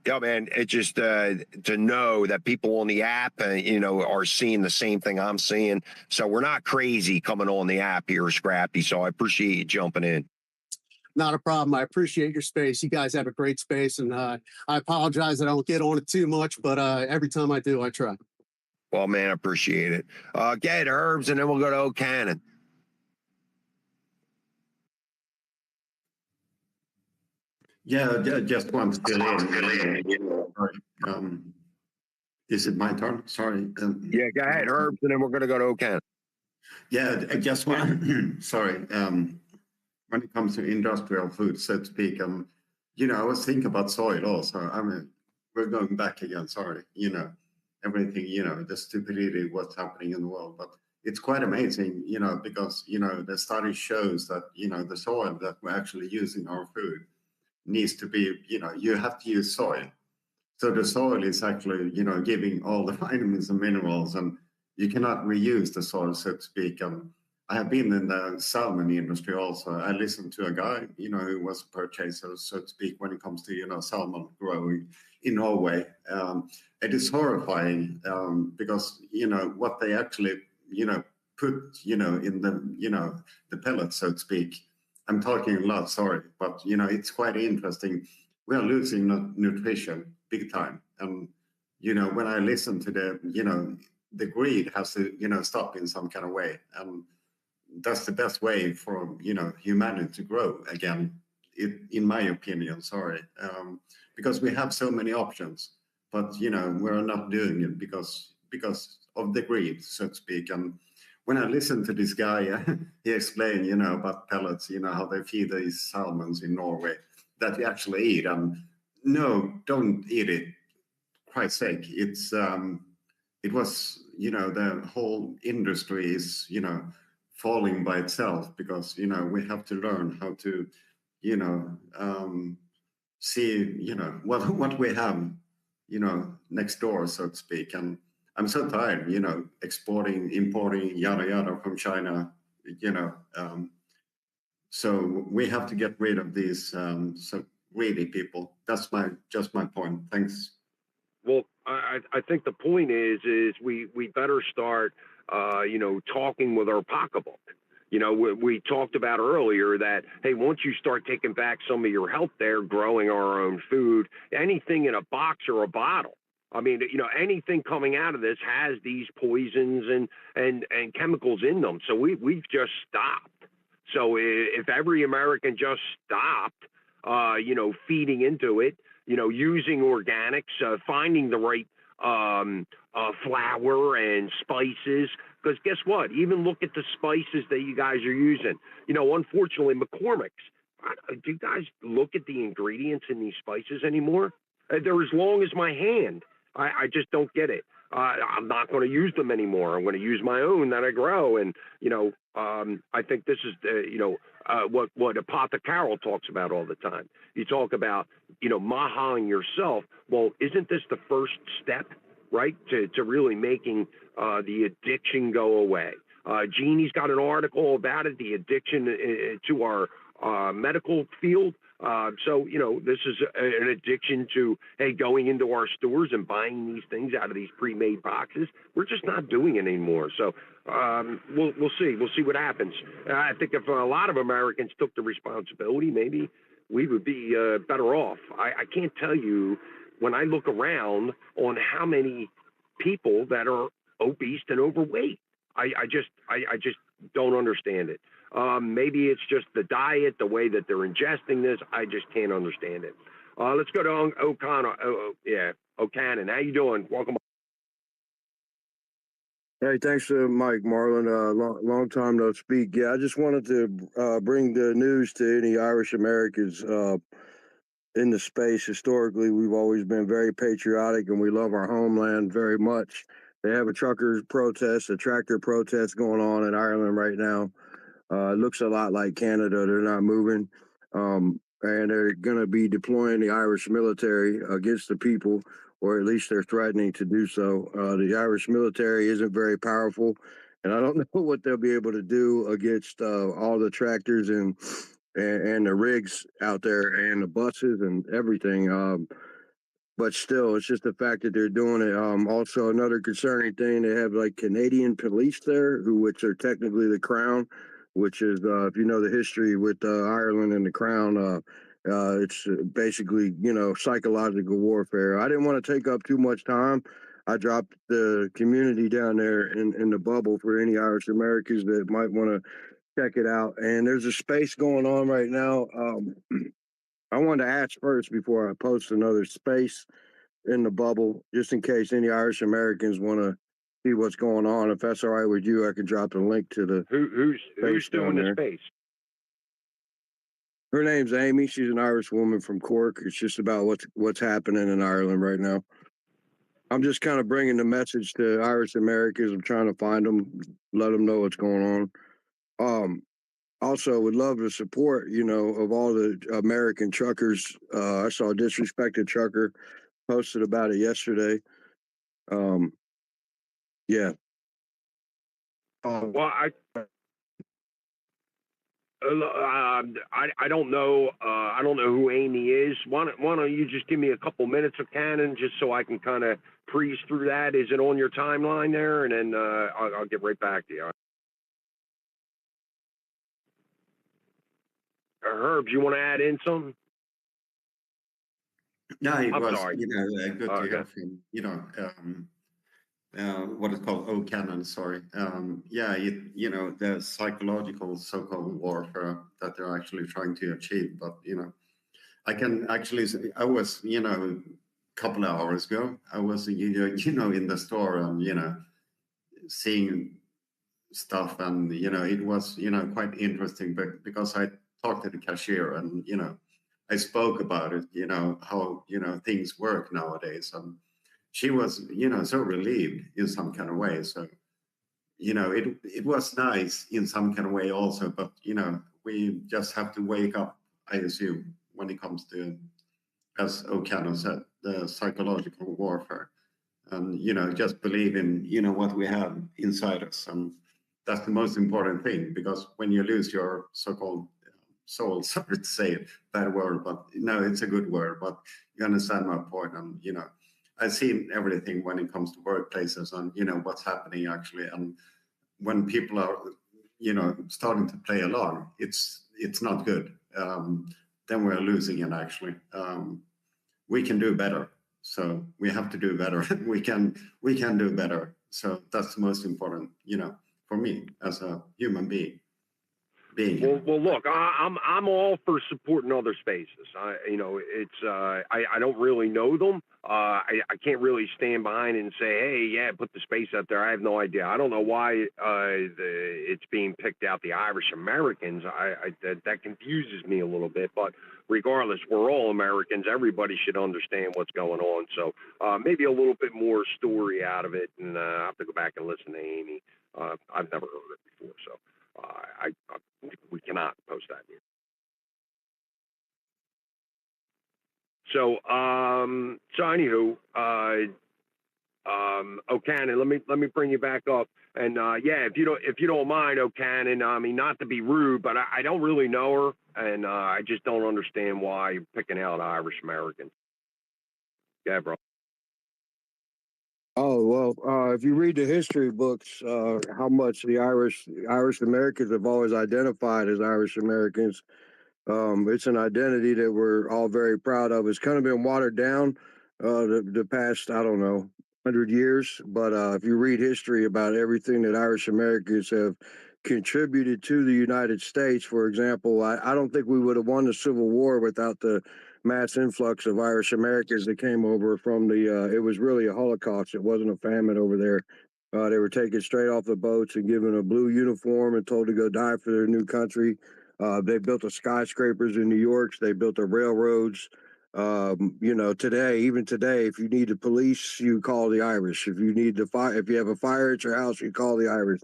Yeah, man, it's just to know that people on the app, are seeing the same thing I'm seeing. So we're not crazy coming on the app here, Scrappy. So I appreciate you jumping in. Not a problem. I appreciate your space. You guys have a great space, and I apologize that I don't get on it too much, but every time I do, I try. Well, man, I appreciate it. Get Herbs, and then we'll go to O'Cannon. Yeah, just want to fill in. Is it my turn? Sorry. Yeah, go ahead, Herbs, and then we're going to go to O'Cannon. Yeah, I just want. Sorry. When it comes to industrial food, so to speak, I was thinking about soil also. I mean, we're going back again. Sorry. Everything. The stupidity, what's happening in the world, but it's quite amazing. Because the study shows that the soil that we're actually using our food needs to be, you have to use soil. So the soil is actually, giving all the vitamins and minerals, and you cannot reuse the soil, so to speak. I have been in the salmon industry also. I listened to a guy, who was a purchaser, so to speak, when it comes to, salmon growing in Norway. It is horrifying because, what they actually, put, in the, the pellets, so to speak. I'm talking a lot, sorry, but it's quite interesting. We are losing nutrition big time, and when I listen to the greed has to stop in some kind of way, and that's the best way for humanity to grow again, in my opinion. Sorry, because we have so many options, but we're not doing it because of the greed, so to speak. And when I listened to this guy, he explained, about pellets, how they feed these salmons in Norway that we actually eat. No, don't eat it. Christ's sake, it's it was, the whole industry is, falling by itself because we have to learn how to, see, what we have, next door, so to speak. And I'm so tired, exporting, importing, yada, yada from China, so we have to get rid of these, really, people. That's just my point. Thanks. Well, I think the point is we better start, talking with our pocketbook. We talked about earlier that, hey, once you start taking back some of your health there, growing our own food, anything in a box or a bottle, I mean, anything coming out of this has these poisons and chemicals in them. So we've just stopped. So if every American just stopped, feeding into it, using organics, finding the right flour and spices. Because guess what? Even look at the spices that you guys are using. Unfortunately, McCormick's. Do you guys look at the ingredients in these spices anymore? They're as long as my hand. I just don't get it. I'm not going to use them anymore. I'm going to use my own that I grow. And, I think this is, what Apothecary talks about all the time. You talk about, mahaing yourself. Well, isn't this the first step, right, to really making the addiction go away? Jeannie's got an article about it, the addiction to our medical field. So, this is an addiction to, hey, going into our stores and buying these things out of these pre-made boxes. We're just not doing it anymore. So we'll see. We'll see what happens. I think if a lot of Americans took the responsibility, maybe we would be better off. I can't tell you, when I look around, on how many people that are obese and overweight. I just don't understand it. Maybe it's just the diet, the way that they're ingesting this. I just can't understand it. Let's go to O'Cannon. How you doing? Welcome. Hey, thanks to Mike Marlin. Long time no speak. Yeah, I just wanted to bring the news to any Irish Americans in the space. Historically, we've always been very patriotic and we love our homeland very much. They have a truckers protest, a tractor protest going on in Ireland right now. It looks a lot like Canada. They're not moving. And they're going to be deploying the Irish military against the people, or at least they're threatening to do so. The Irish military isn't very powerful, and I don't know what they'll be able to do against all the tractors and the rigs out there and the buses and everything. But still, it's just the fact that they're doing it. Also, another concerning thing, they have like Canadian police there, which are technically the Crown, which is, if you know the history with Ireland and the Crown, it's basically, psychological warfare. I didn't want to take up too much time. I dropped the community down there in the bubble for any Irish Americans that might want to check it out. And there's a space going on right now. I wanted to ask first before I post another space in the bubble, just in case any Irish Americans want to see what's going on. If that's all right with you, I can drop the link to the who's doing the space. Her name's Amy. She's an Irish woman from Cork. It's just about what's happening in Ireland right now. I'm just kind of bringing the message to Irish Americans. I'm trying to find them, let them know what's going on. Also, would love the support, of all the American truckers. I saw a Disrespected Trucker posted about it yesterday. Yeah. Well, I don't know. I don't know who Amy is. Why don't you just give me a couple minutes of Cannon, just so I can kind of breeze through that? Is it on your timeline there? And then I'll get right back to you. Herb, you want to add in something? Yeah, it I'm was, sorry. good to hear from, what is called O'Cannon, sorry. The psychological so-called warfare that they're actually trying to achieve. But, I can actually, I was, a couple of hours ago, I was, in the store and, seeing stuff and, it was, quite interesting, but because I talked to the cashier and, I spoke about it, how, things work nowadays. And she was, so relieved in some kind of way. So, it was nice in some kind of way also, but, we just have to wake up, I assume, when it comes to, as O'Connor said, the psychological warfare. And, just believe in, what we have inside us. And that's the most important thing, because when you lose your so-called soul. Sorry to say it, bad word, but no, it's a good word. But you understand my point, and I see everything when it comes to workplaces and what's happening actually, and when people are starting to play along, it's not good. Then we're losing it actually. We can do better, so we have to do better. we can do better. So that's the most important, for me as a human being. Well, look, I'm all for supporting other spaces. I don't really know them. I can't really stand behind it and say, hey, yeah, put the space out there. I have no idea. I don't know why it's being picked out, the Irish Americans. That confuses me a little bit. But regardless, we're all Americans. Everybody should understand what's going on. So maybe a little bit more story out of it, and I have to go back and listen to Amy. I've never heard it before, so. We cannot post that here. So anywho, O'Cannon, let me bring you back up. And yeah, if you don't mind, O'Cannon, I mean, not to be rude, but I don't really know her, and I just don't understand why you're picking out Irish Americans. Yeah, bro. Oh, well, if you read the history books, how much the Irish Americans have always identified as Irish Americans, it's an identity that we're all very proud of. It's kind of been watered down the past, I don't know, 100 years. But if you read history about everything that Irish Americans have contributed to the United States, for example, I don't think we would have won the Civil War without the mass influx of Irish Americans that came over from it was really a Holocaust. It wasn't a famine over there. They were taken straight off the boats and given a blue uniform and told to go die for their new country. They built the skyscrapers in New York. They built the railroads. Even today, if you need the police, you call the Irish. If you need if you have a fire at your house, you call the Irish.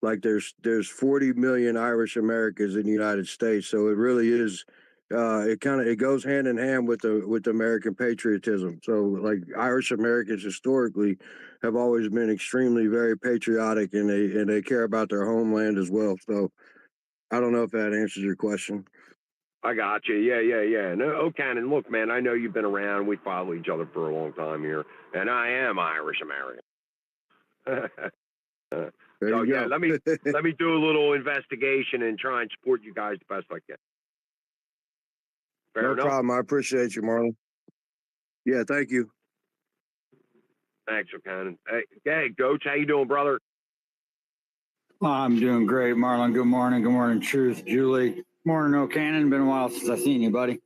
Like there's 40 million Irish Americans in the United States, so it really is. It goes hand in hand with American patriotism. So like Irish Americans historically have always been extremely very patriotic, and they care about their homeland as well. So I don't know if that answers your question. I got you. Yeah. No, O'Cannon, look, man, I know you've been around. We follow each other for a long time here, and I am Irish American. So yeah, let me do a little investigation and try and support you guys the best I can. Fair no enough? problem. I appreciate you, Marlon. Yeah, thank you. Thanks, O'Cannon. Hey, Coach, how you doing, brother? I'm doing great, Marlon. Good morning. Good morning, Truth, Julie. Morning, O'Cannon. Been a while since I've seen you, buddy.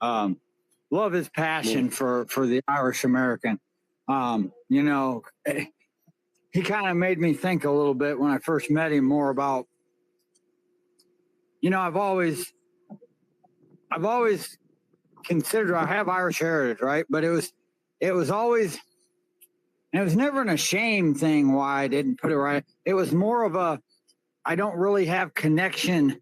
Love his passion for the Irish American. He kind of made me think a little bit when I first met him more about, I've always considered I have Irish heritage, right? But it was always, and it was never an ashamed thing why I didn't put it right. It was more of I don't really have connection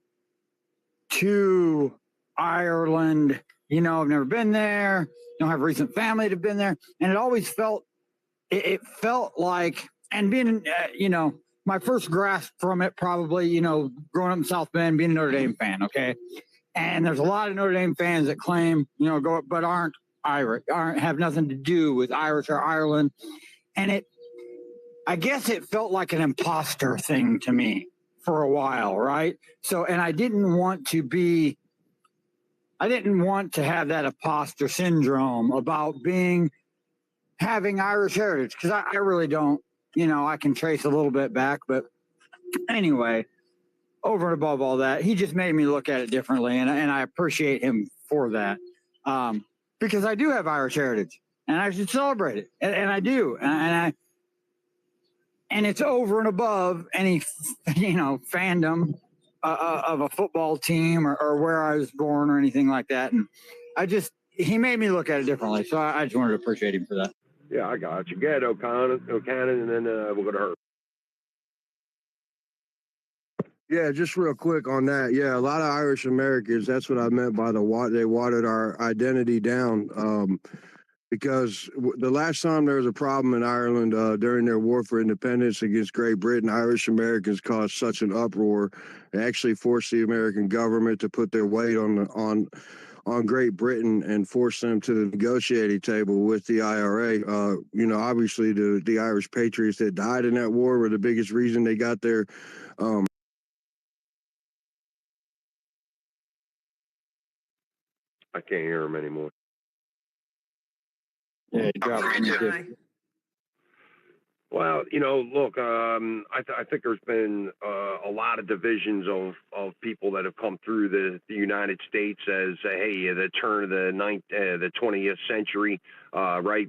to Ireland. I've never been there. Don't have recent family that have been there. And it always felt like, and being, my first grasp from it probably, growing up in South Bend, being a Notre Dame fan, okay? And there's a lot of Notre Dame fans that claim, but aren't Irish, have nothing to do with Irish or Ireland. And I guess it felt like an imposter thing to me for a while, right? So, and I didn't want to have that imposter syndrome about having Irish heritage, because I really don't, I can trace a little bit back, but anyway, over and above all that, he just made me look at it differently, and I appreciate him for that, because I do have Irish heritage, and I should celebrate it, and I do, and it's over and above any, fandom of a football team or where I was born or anything like that, and he made me look at it differently, so I just wanted to appreciate him for that. Yeah, I got you. Get O'Cannon, and then we'll go to her. Yeah, just real quick on that. Yeah, a lot of Irish Americans, that's what I meant by they watered our identity down. because the last time there was a problem in Ireland during their war for independence against Great Britain, Irish Americans caused such an uproar. They actually forced the American government to put their weight on Great Britain and force them to the negotiating table with the IRA. Obviously the Irish patriots that died in that war were the biggest reason they got their I can't hear him anymore. Yeah, he dropped me too. Well, look, I think there's been a lot of divisions of people that have come through the United States as, hey, the turn of the 20th century, right?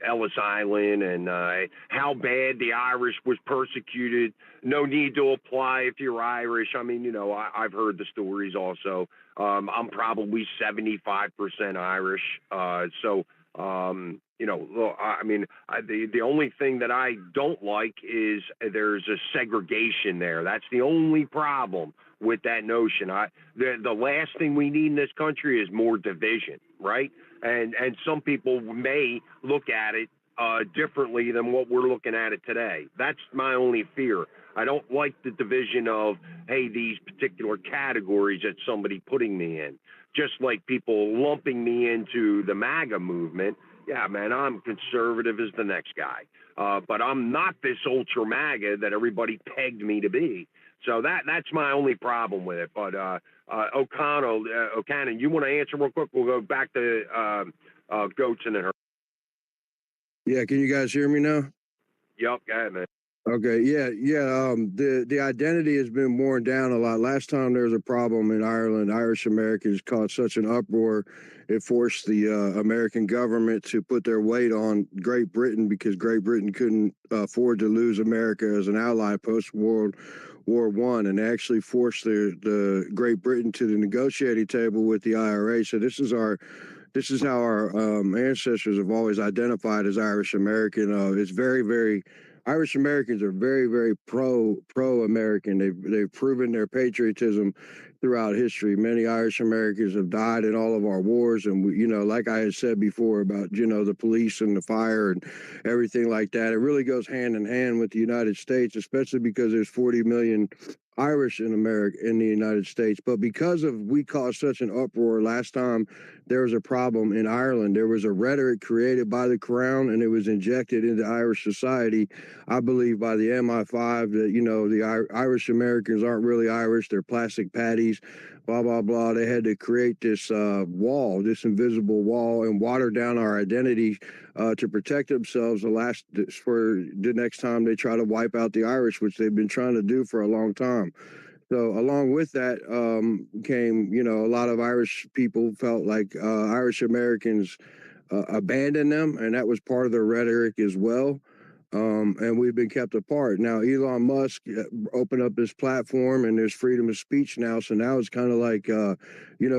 Ellis Island and how bad the Irish was persecuted. No need to apply if you're Irish. I mean, I've heard the stories also. I'm probably 75% Irish. Look, I mean, the only thing that I don't like is there's a segregation there. That's the only problem with that notion. The last thing we need in this country is more division, right? And some people may look at it differently than what we're looking at it today. That's my only fear. I don't like the division of, hey, these particular categories that somebody putting me in. Just like people lumping me into the MAGA movement. Yeah, man, I'm conservative as the next guy. But I'm not this ultra MAGA that everybody pegged me to be. So that's my only problem with it. But O'Cannon, you want to answer real quick? We'll go back to Goetsen and her. Yeah, can you guys hear me now? Yep, go ahead, man. Okay, yeah. The identity has been worn down a lot. Last time there was a problem in Ireland, Irish Americans caused such an uproar, it forced the American government to put their weight on Great Britain because Great Britain couldn't afford to lose America as an ally post World War I, and they actually forced the Great Britain to the negotiating table with the IRA. So this is how our ancestors have always identified as Irish American. It's very, very. Irish Americans are very, very pro-American. They've proven their patriotism throughout history. Many Irish Americans have died in all of our wars, and like I had said before about the police and the fire and everything like that. It really goes hand in hand with the United States, especially because there's 40 million Irish in America, in the United States. But because we caused such an uproar last time there was a problem in Ireland, there was a rhetoric created by the Crown and it was injected into Irish society, I believe by the MI5, that the Irish Americans aren't really Irish, they're plastic patties, blah blah blah. They had to create this wall, this invisible wall, and water down our identity to protect themselves for the next time they try to wipe out the Irish, which they've been trying to do for a long time. So along with that came, a lot of Irish people felt like Irish Americans abandoned them, and that was part of their rhetoric as well. And we've been kept apart. Now, Elon Musk opened up his platform and there's freedom of speech now. So now it's kind of like,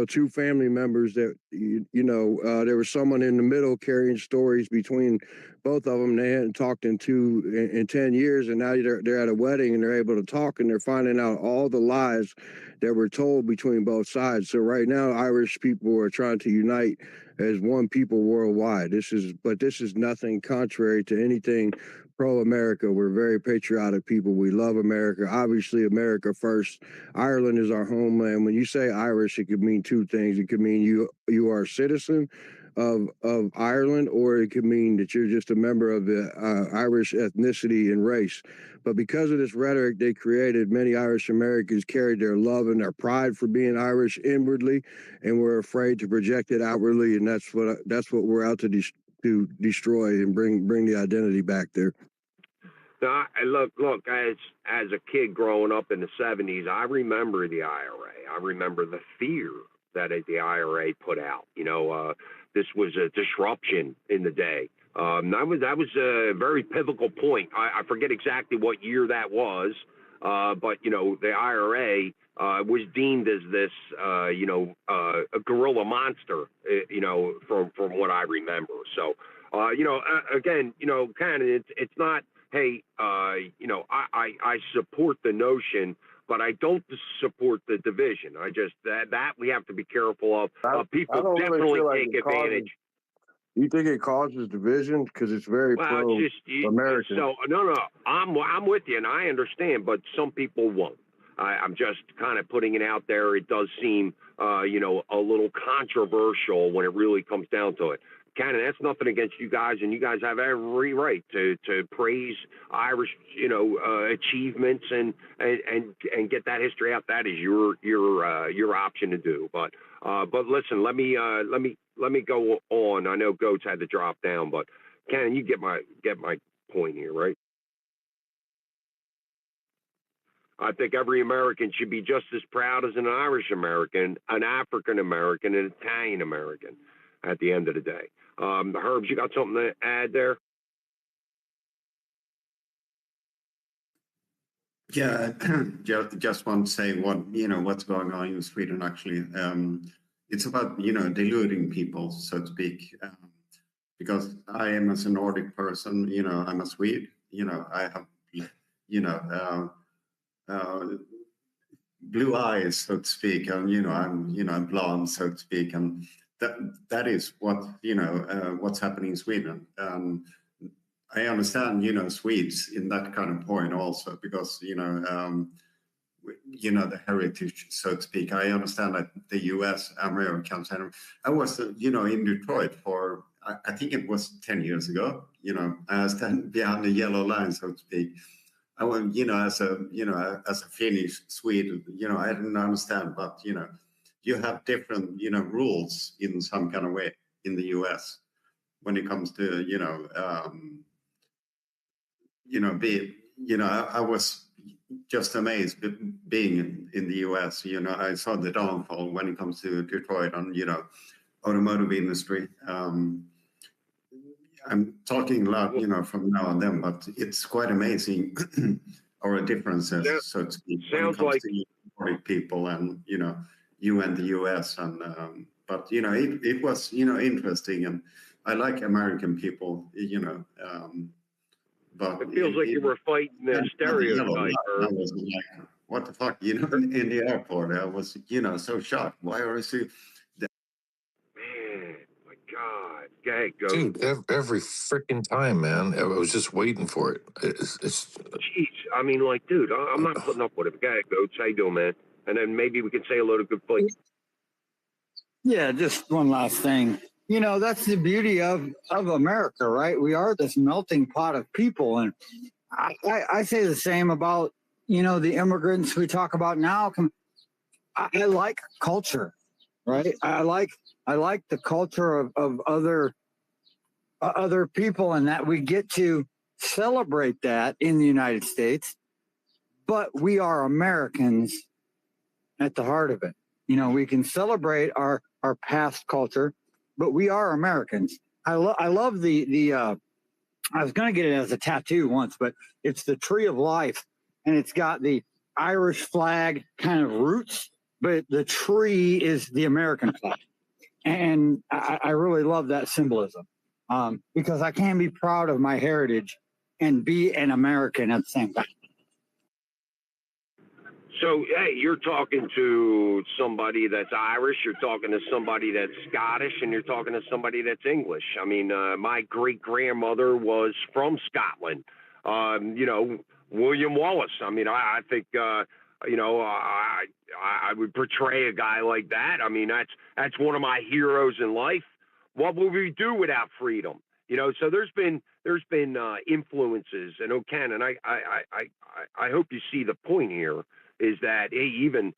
two family members that, there was someone in the middle carrying stories between both of them. They hadn't talked in 10 years, and now they're at a wedding and they're able to talk, and they're finding out all the lies that were told between both sides. So right now, Irish people are trying to unite as one people worldwide. This is nothing contrary to anything pro-America. We're very patriotic people. We love America. Obviously, America first. Ireland is our homeland. When you say Irish, it could mean two things. It could mean you are a citizen of Ireland, or it could mean that you're just a member of the Irish ethnicity and race. But because of this rhetoric they created, many Irish Americans carried their love and their pride for being Irish inwardly, and were afraid to project it outwardly. And that's what we're out to destroy and bring the identity back there. No, look. As a kid growing up in the 70s, I remember the IRA. I remember the fear that the IRA put out. This was a disruption in the day. That was a very pivotal point. I forget exactly what year that was, but the IRA was deemed as this a guerrilla monster. From what I remember. So again, kind of it's not. Hey, I support the notion, but I don't support the division. I just that we have to be careful of. People definitely take advantage. You think it causes division because it's very Well, pro it's just American? so no. I'm with you, and I understand, but some people won't. I'm just kind of putting it out there. It does seem, a little controversial when it really comes down to it. Cannon, that's nothing against you guys, and you guys have every right to praise Irish, achievements and get that history out. That is your option to do. But listen, let me go on. I know Goats had to drop down, but Cannon, you get my point here, right? I think every American should be just as proud as an Irish American, an African American, an Italian American at the end of the day. Herbs, you got something to add there? Yeah, just want to say what's going on in Sweden actually. It's about, deluding people, so to speak. Because I am as a Nordic person, I'm a Swede, I have, blue eyes, so to speak, and I'm blonde, so to speak, and that is what what's happening in Sweden. I understand, Swedes in that kind of point also, because the heritage, so to speak. I understand that the U.S. Americans, and I was, in Detroit for I think it was 10 years ago. I stand behind the yellow line, so to speak. I went, as a Finnish Swede, I didn't understand, but you have different, rules in some kind of way in the U.S. when it comes to, I was just amazed being in the U.S. I saw the downfall when it comes to Detroit and automotive industry. I'm talking a lot, from now and then, but it's quite amazing our differenses, so to speak, when it comes to Nordic people and you and the U.S. and but it was interesting, and I like American people, but it feels like you were fighting a stereotype. I was like, what the fuck, in the airport, I was so shocked. Why are you? Man, my God. Go ahead, go. Dude, every freaking time, man. I was just waiting for it. It's Jeez. I mean, like, dude, I'm not putting up with it. Go ahead, Goats. How you doing, man? And then maybe we can say a load of good fight. Yeah, just one last thing. That's the beauty of America, right? We are this melting pot of people. And I say the same about, the immigrants we talk about now. I like culture, right? I like the culture of other people, and that we get to celebrate that in the United States. But we are Americans at the heart of it. We can celebrate our past culture, but we are Americans. I love the I was going to get it as a tattoo once, but it's the tree of life, and it's got the Irish flag kind of roots, but the tree is the American flag. And I really love that symbolism, because I can be proud of my heritage and be an American at the same time. So, hey, you're talking to somebody that's Irish, you're talking to somebody that's Scottish, and you're talking to somebody that's English. I mean, my great-grandmother was from Scotland, William Wallace. I mean, I think, I would portray a guy like that. I mean, that's one of my heroes in life. What would we do without freedom? So there's been influences, and O'Cannon, I hope you see the point here. Is that even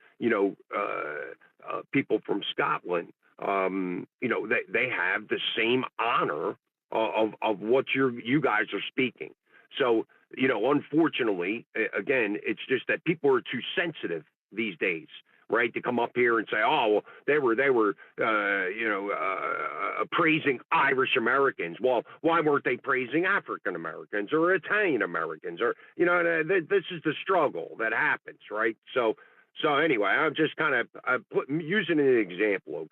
people from Scotland, they have the same honor of what you guys are speaking. So unfortunately, again, it's just that people are too sensitive these days, right? To come up here and say, oh, well, they were praising Irish Americans. Well, why weren't they praising African Americans or Italian Americans? Or this is the struggle that happens, right? So anyway, I'm just kind of using an example,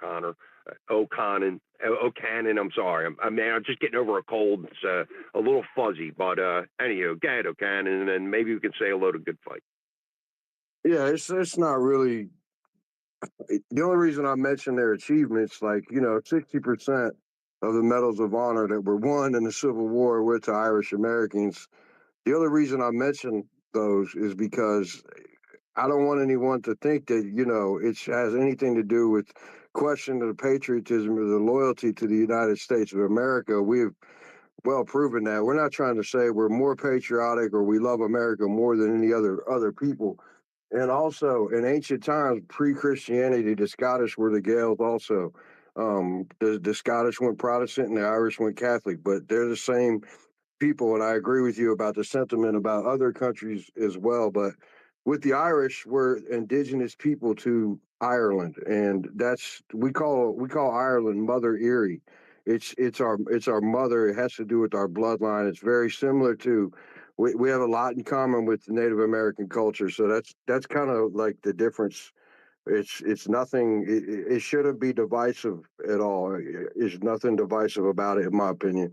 O'Cannon. I'm sorry. I'm just getting over a cold. It's a little fuzzy, but anyhow, go ahead, O'Cannon, and then maybe we can say a load of good fight. Yeah, it's not really. The only reason I mentioned their achievements, like 60% of the medals of honor that were won in the Civil War went to Irish Americans. The other reason I mention those is because I don't want anyone to think that, it has anything to do with question of the patriotism or the loyalty to the United States of America. We've well proven that. We're not trying to say we're more patriotic or we love America more than any other people. And also, in ancient times, pre-Christianity, the Scottish were the Gaels also. The Scottish went Protestant and the Irish went Catholic, but they're the same people. And I agree with you about the sentiment about other countries as well. But with the Irish, we're indigenous people to Ireland, and we call Ireland Mother Erie. It's our mother. It has to do with our bloodline. It's very similar to we have a lot in common with the Native American culture. So that's kind of like the difference. It's nothing. It shouldn't be divisive at all. There's nothing divisive about it, in my opinion.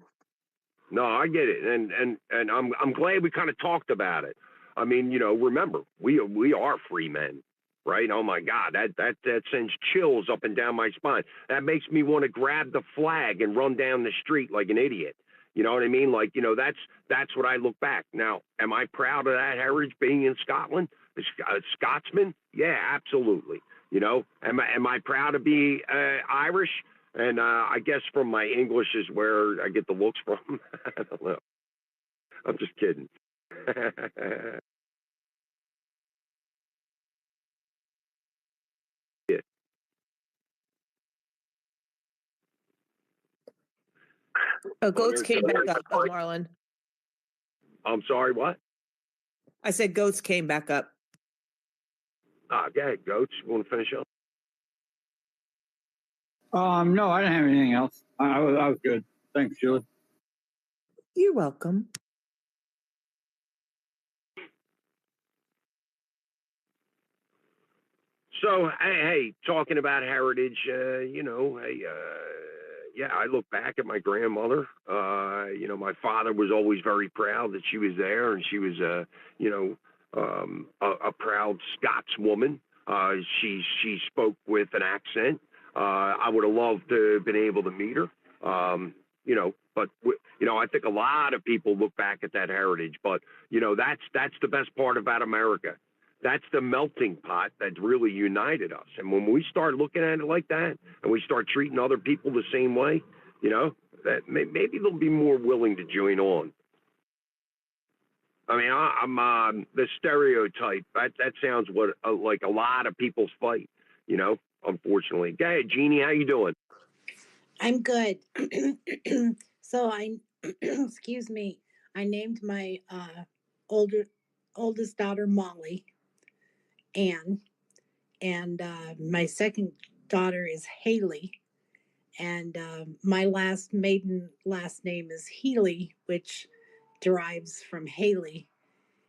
No, I get it, and I'm glad we kind of talked about it. I mean, remember, we are free men, right? Oh my God, that sends chills up and down my spine. That makes me want to grab the flag and run down the street like an idiot. You know what I mean? Like, that's what I look back. Now, am I proud of that heritage being in Scotland? A Scotsman? Yeah, absolutely. Am I proud to be Irish? And I guess from my English is where I get the looks from. I don't know. I'm just kidding. Yeah. Oh, goats came back up, Marlon. I'm sorry, what? I said goats came back up. Go ahead, Goats. You want to finish up? No, I didn't have anything else. I was good. Thanks, Julie. You're welcome. So, hey, talking about heritage, I look back at my grandmother. My father was always very proud that she was there, and she was, a proud Scots woman. She spoke with an accent. I would have loved to have been able to meet her. But I think a lot of people look back at that heritage. But that's the best part about America. That's the melting pot that really united us. And when we start looking at it like that, and we start treating other people the same way, that maybe they'll be more willing to join on. I mean, I'm the stereotype. That sounds like a lot of people's fight. Unfortunately. Go ahead, Jeannie. How you doing? I'm good. So excuse me, I named my oldest daughter Molly, Anne, and my second daughter is Haley, and my maiden last name is Healy, which derives from Haley.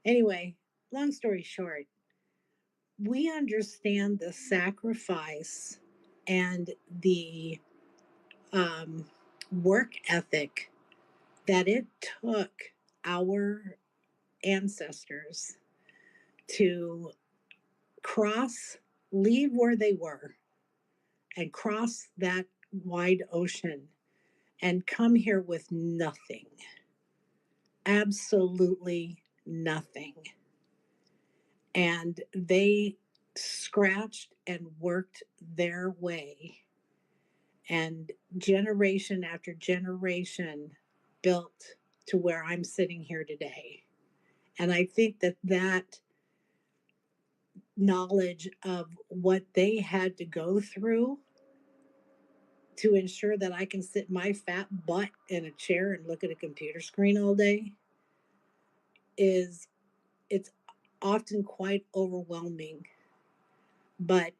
Anyway, long story short, we understand the sacrifice and the work ethic that it took our ancestors to leave where they were and cross that wide ocean and come here with nothing, absolutely nothing. And they scratched and worked their way, and generation after generation built to where I'm sitting here today. And I think that knowledge of what they had to go through to ensure that I can sit my fat butt in a chair and look at a computer screen all day it's often quite overwhelming. But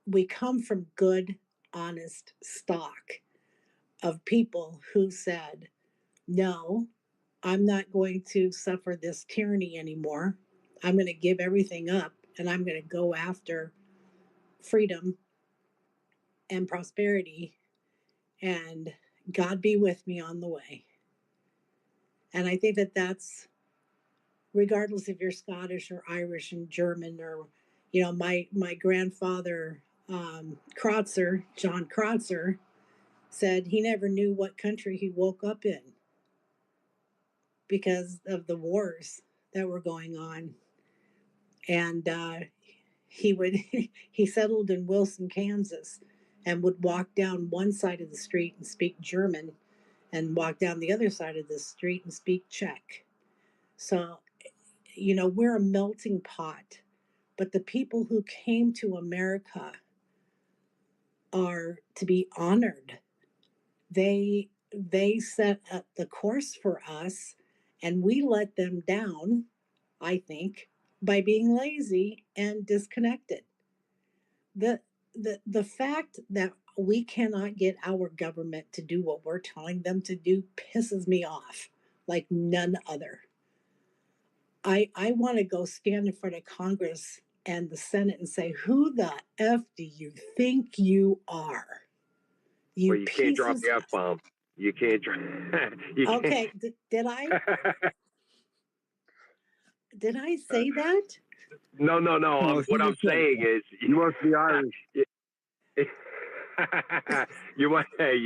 we come from good, honest stock of people who said, no, I'm not going to suffer this tyranny anymore. I'm going to give everything up and I'm going to go after freedom and prosperity, and God be with me on the way. And I think that's regardless if you're Scottish or Irish and German, or my grandfather John Krotzer, said he never knew what country he woke up in because of the wars that were going on. And he settled in Wilson, Kansas, and would walk down one side of the street and speak German, and walk down the other side of the street and speak Czech. So, we're a melting pot, but the people who came to America are to be honored. They set up the course for us, and we let them down, I think, by being lazy and disconnected. The fact that we cannot get our government to do what we're telling them to do pisses me off like none other. I want to go stand in front of Congress and the Senate and say, who the F do you think you are? Well, you can't drop the F bomb. You can't. You Okay, can't. did I say that? No. What I'm saying is, You must be Irish. you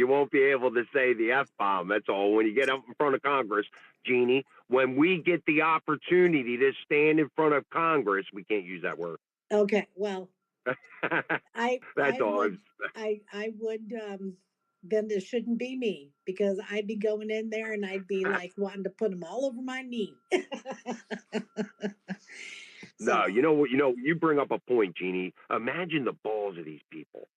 won't be able to say the F bomb. That's all. When you get up in front of Congress, Jeannie, when we get the opportunity to stand in front of Congress, we can't use that word. Okay, well, I all. would then it shouldn't be me, because I'd be going in there and I'd be like wanting to put them all over my knee. No, you know what? You bring up a point, Jeannie. Imagine the balls of these people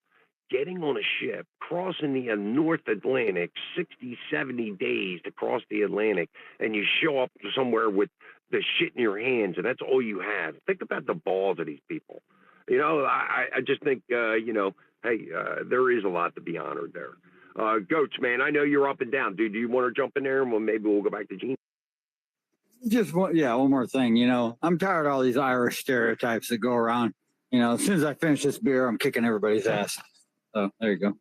getting on a ship, crossing the North Atlantic, 60, 70 days to cross the Atlantic, and you show up somewhere with the shit in your hands, and that's all you have. Think about the balls of these people. I just think, hey, there is a lot to be honored there. Goats, man, I know you're up and down. Dude, do you want to jump in there, and maybe we'll go back to Gene? Just one more thing. I'm tired of all these Irish stereotypes that go around. As soon as I finish this beer, I'm kicking everybody's ass. So there you go.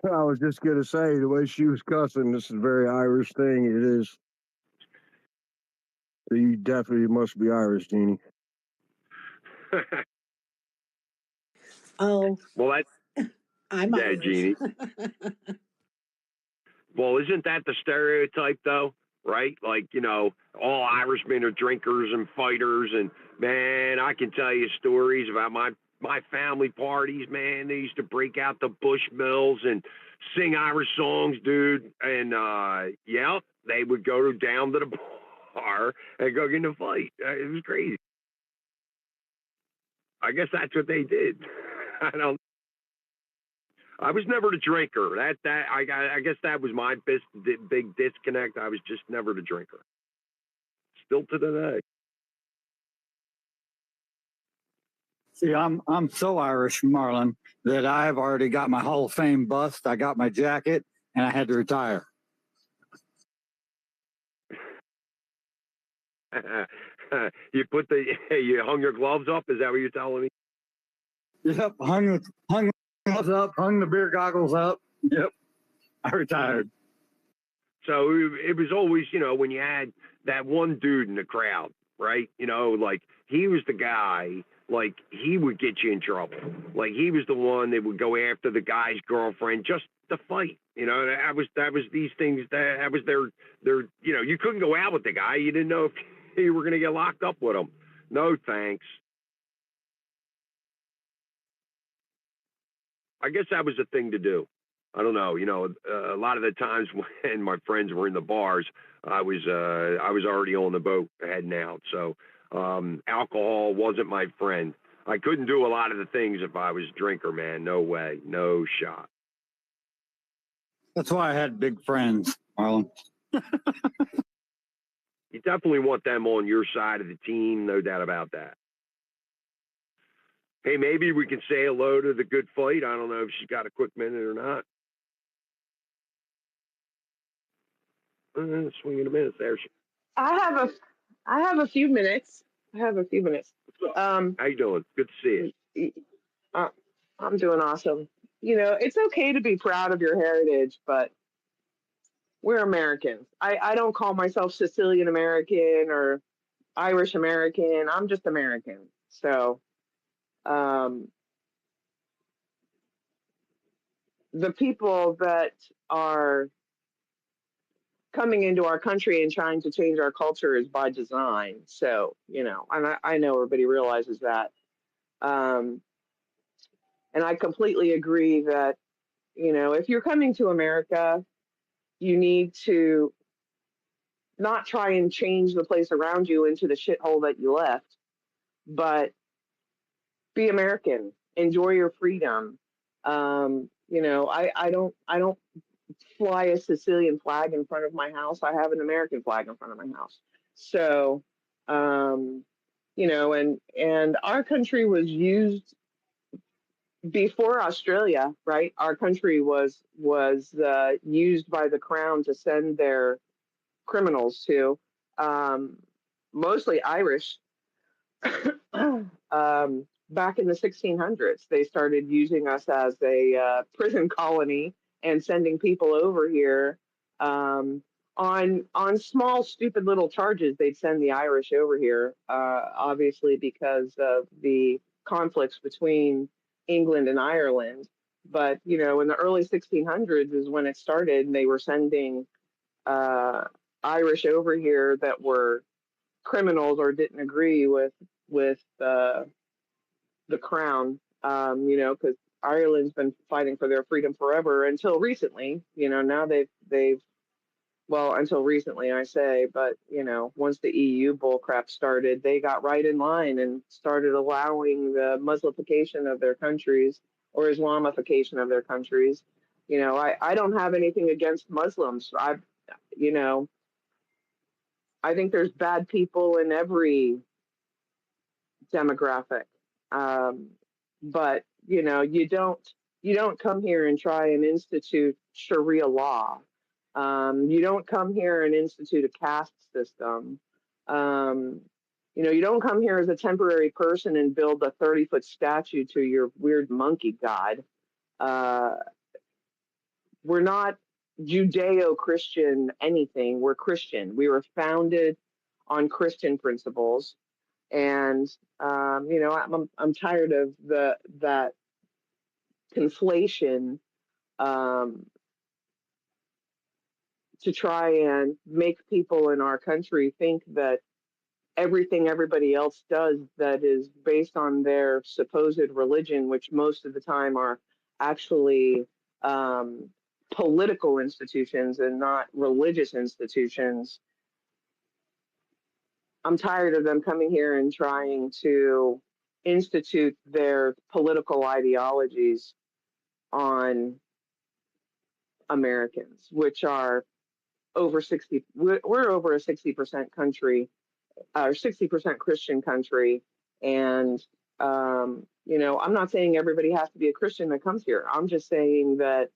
I was just gonna say, the way she was cussing, this is a very Irish thing. It is. So you definitely must be Irish, Jeannie. Oh, well, I'm yeah, Irish. Jeannie. Well, isn't that the stereotype, though? Right? Like, all Irishmen are drinkers and fighters. And, man, I can tell you stories about my family parties, man. They used to break out the Bushmills and sing Irish songs, dude. And, they would go down to the bar and go get in a fight. It was crazy. I guess that's what they did. I was never the drinker. I guess that was my big disconnect. I was just never the drinker. Still to today. See, I'm so Irish, Marlon, that I've already got my Hall of Fame bust. I got my jacket, and I had to retire. You hung your gloves up? Is that what you're telling me? Yep, hung the gloves up, hung the beer goggles up. Yep, I retired. So it was always, when you had that one dude in the crowd, right? Like he was the guy, like he would get you in trouble. Like he was the one that would go after the guy's girlfriend just to fight. That was these things. That was their. You couldn't go out with the guy. You didn't know if you were going to get locked up with him. No thanks. I guess that was the thing to do. I don't know. A lot of the times when my friends were in the bars, I was already on the boat heading out. So alcohol wasn't my friend. I couldn't do a lot of the things if I was a drinker, man. No way, no shot. That's why I had big friends, Marlon. You definitely want them on your side of the team, no doubt about that. Hey, maybe we can say hello to the good fight. I don't know if she's got a quick minute or not. Swing in a minute there. I have a few minutes. How you doing? Good to see you. I'm doing awesome. It's okay to be proud of your heritage, but we're Americans. I don't call myself Sicilian American or Irish American. I'm just American. So, the people that are coming into our country and trying to change our culture is by design. So, you know, and I know everybody realizes that. Um, and I completely agree that, you know, if you're coming to America, you need to not try and change the place around you into the shithole that you left, but be American, enjoy your freedom. You know, I don't fly a Sicilian flag in front of my house. I have an American flag in front of my house. So, you know, and our country was used before Australia, right? Our country was used by the crown to send their criminals to, mostly Irish. Back in the 1600s, they started using us as a prison colony and sending people over here on small, stupid little charges. They'd send the Irish over here, obviously because of the conflicts between England and Ireland. But you know, in the early 1600s is when it started, and they were sending Irish over here that were criminals or didn't agree with the crown, you know, because Ireland's been fighting for their freedom forever until recently. You know, now they've well, until recently I say, but you know, once the EU bullcrap started, they got right in line and started allowing the Muslification of their countries or Islamification of their countries. You know, I don't have anything against Muslims. You know, I think there's bad people in every demographic. But you know, you don't come here and try and institute Sharia law. You don't come here and institute a caste system. You know, you don't come here as a temporary person and build a 30-foot statue to your weird monkey god. We're not Judeo-Christian anything. We're Christian. We were founded on Christian principles. And you know, I'm tired of that conflation to try and make people in our country think that everything everybody else does that is based on their supposed religion, which most of the time are actually political institutions and not religious institutions. I'm tired of them coming here and trying to institute their political ideologies on Americans, which are over 60. We're over a 60% country, or 60% Christian country. And, you know, I'm not saying everybody has to be a Christian that comes here. I'm just saying that,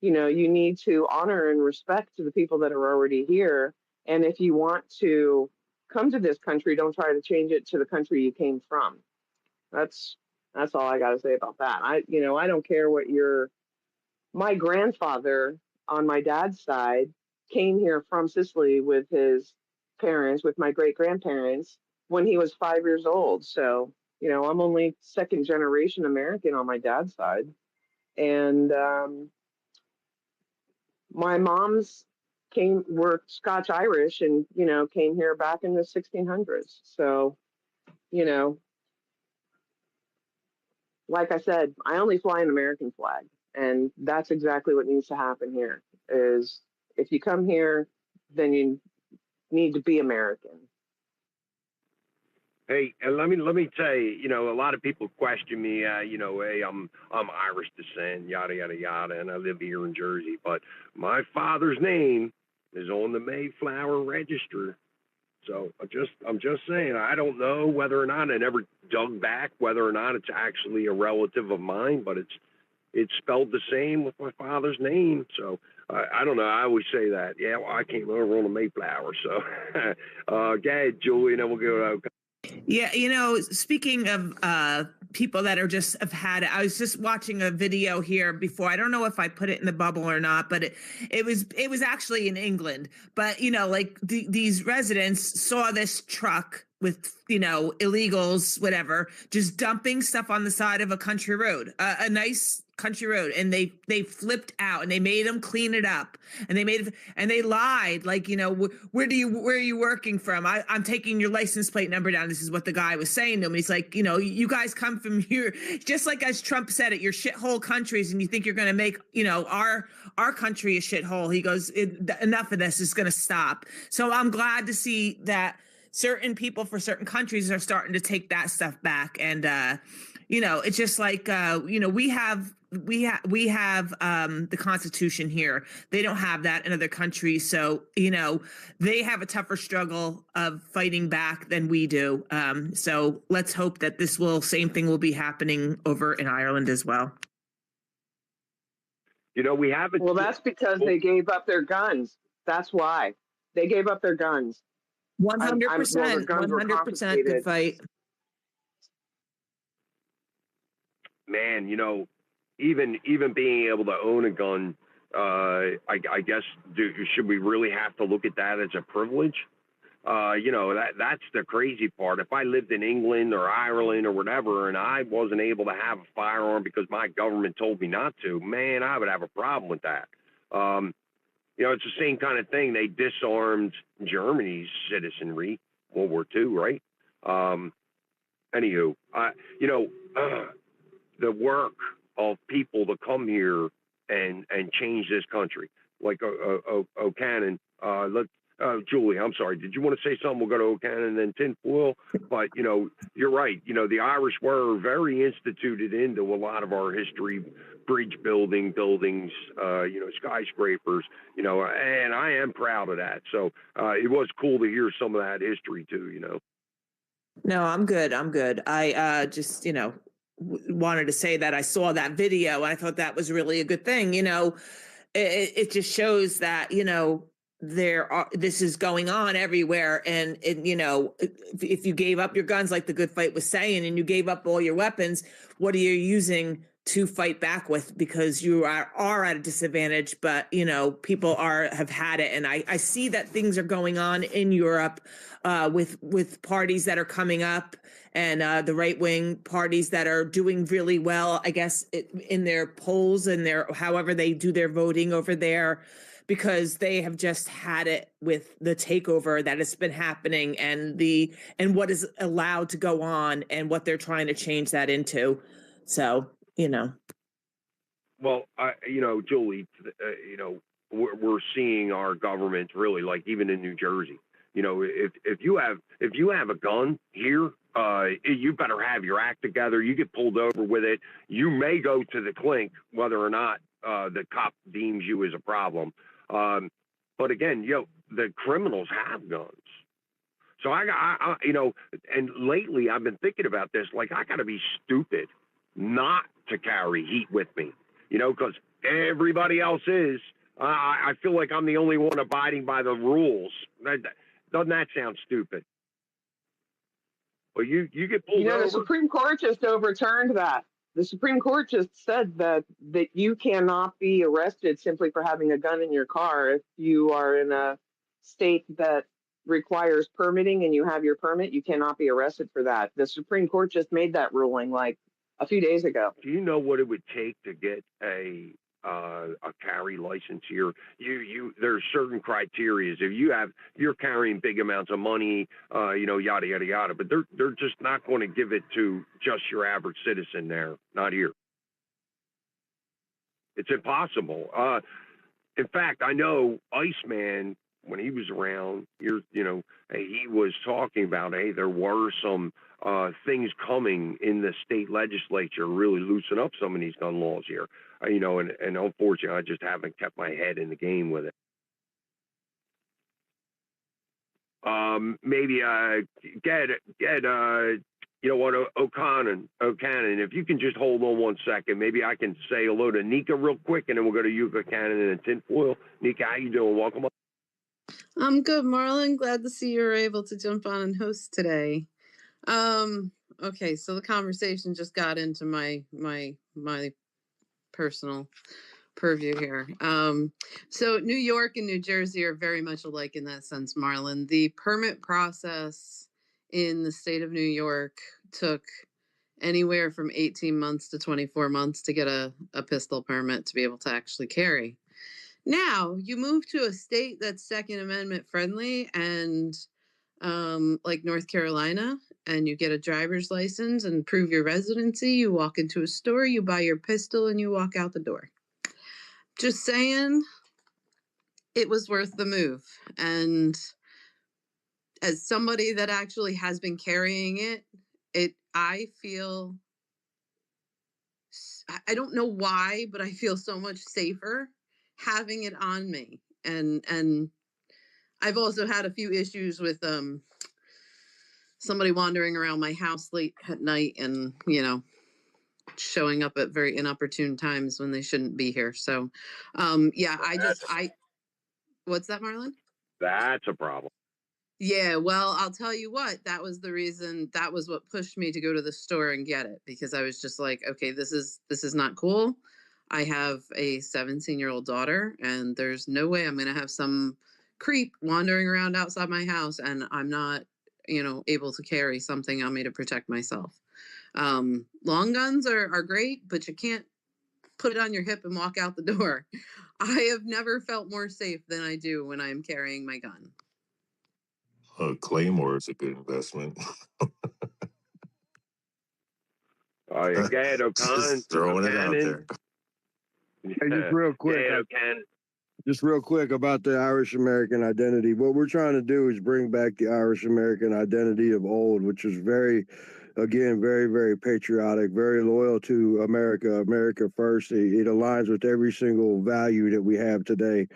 you know, you need to honor and respect to the people that are already here. And if you want to come to this country, don't try to change it to the country you came from. That's all I got to say about that. I don't care what my grandfather on my dad's side came here from Sicily with his parents, with my great grandparents when he was 5 years old. So, you know, I'm only second generation American on my dad's side. And my mom's were Scotch Irish and, you know, came here back in the 1600s. So, you know, like I said, I only fly an American flag. And that's exactly what needs to happen here is if you come here, then you need to be American. Hey, and let me tell you, you know, a lot of people question me, you know, hey, I'm Irish descent, yada yada yada, and I live here in Jersey, but my father's name is on the Mayflower Register. So I'm just saying, I don't know whether or not I never dug back whether or not it's actually a relative of mine, but it's spelled the same with my father's name. So I don't know. I always say that. Yeah, well, I came over on the Mayflower. So go ahead, Julie, and then we'll go. Yeah, you know, speaking of people that are just have had it, I was just watching a video here before. I don't know if I put it in the bubble or not, but it was actually in England. But you know, like these residents saw this truck illegals, whatever, just dumping stuff on the side of a country road, a nice country road, and they flipped out and they made them clean it up, and they lied, like, where are you working from? I'm taking your license plate number down. This is what the guy was saying to him. He's like, you guys come from here, just like as Trump said it, your shithole countries, and you think you're going to make our country a shithole. He goes, enough of this is going to stop. So I'm glad to see that certain people for certain countries are starting to take that stuff back. And, it's just like, we have the Constitution here. They don't have that in other countries. So, they have a tougher struggle of fighting back than we do. So let's hope that same thing will be happening over in Ireland as well. We haven't. Well, that's because they gave up their guns. That's why they gave up their guns. 100%. 100% good fight. Man, even being able to own a gun, I guess, should we really have to look at that as a privilege? That's the crazy part. If I lived in England or Ireland or whatever, and I wasn't able to have a firearm because my government told me not to, man, I would have a problem with that. It's the same kind of thing. They disarmed Germany's citizenry, World War II, right? Anywho, the work of people to come here and change this country, like O'Cannon. Julie, I'm sorry. Did you want to say something? We'll go to O'Cannon and then Tinfoil. But, you're right. The Irish were very instituted into a lot of our history, bridge buildings, skyscrapers, and I am proud of that. So it was cool to hear some of that history too, No, I'm good. I just, wanted to say that I saw that video and I thought that was really a good thing. It just shows that, this is going on everywhere. And if you gave up your guns, like the Good Fight was saying, and you gave up all your weapons, what are you using to fight back with? Because you are at a disadvantage, but people have had it. And I see that things are going on in Europe with parties that are coming up, and the right-wing parties that are doing really well, I guess, in their polls and however they do their voting over there, because they have just had it with the takeover that has been happening and what is allowed to go on and what they're trying to change that into. So, Well, Julie, we're seeing our government really, like, even in New Jersey, if you have a gun here, you better have your act together. You get pulled over with it. You may go to the clink, whether or not the cop deems you as a problem. But again, the criminals have guns. So I and lately I've been thinking about this. Like, I got to be stupid not to carry heat with me, because everybody else is. I feel like I'm the only one abiding by the rules. Doesn't that sound stupid? Well, you get pulled over. The Supreme Court just overturned that. The Supreme Court just said that you cannot be arrested simply for having a gun in your car if you are in a state that requires permitting and you have your permit. You cannot be arrested for that. The Supreme Court just made that ruling like a few days ago. Do you know what it would take to get a carry license here? There's certain criteria. If you're carrying big amounts of money, yada yada yada, but they're just not going to give it to just your average citizen there. Not here. It's impossible. In fact, I know Iceman, when he was around here, he was talking about, hey, there were some things coming in the state legislature, really loosen up some of these gun laws here. And unfortunately, I just haven't kept my head in the game with it. Maybe get O'Cannon, if you can just hold on 1 second, maybe I can say hello to Nika real quick, and then we'll go to you, O'Cannon, and Tinfoil. Nika, how you doing? Welcome. I'm good, Marlon. Glad to see you were able to jump on and host today. Okay, so the conversation just got into my personal purview here. So New York and New Jersey are very much alike in that sense, Marlon. The permit process in the state of New York took anywhere from 18 months to 24 months to get a pistol permit to be able to actually carry. Now you move to a state that's Second Amendment friendly and like North Carolina, and you get a driver's license and prove your residency. You walk into a store, you buy your pistol, and you walk out the door. Just saying, it was worth the move. And as somebody that actually has been carrying it, I feel, I don't know why, but I feel so much safer having it on me. And I've also had a few issues with somebody wandering around my house late at night and, showing up at very inopportune times when they shouldn't be here. So, yeah, what's that, Marlon? That's a problem. Yeah, well, I'll tell you what, that was the reason, that was what pushed me to go to the store and get it, because I was just like, okay, this is not cool. I have a 17-year-old daughter, and there's no way I'm going to have some creep wandering around outside my house, and I'm not, able to carry something on me to protect myself. Long guns are great, but you can't put it on your hip and walk out the door. I have never felt more safe than I do when I'm carrying my gun. Claymore is a good investment. Oh, yeah, go ahead, O'Con. Just throwing it out there. Hey, just real quick. Yeah, O'Con. Just real quick about the Irish American identity. What we're trying to do is bring back the Irish American identity of old, which is very, very patriotic, very loyal to America, America first. It aligns with every single value that we have today.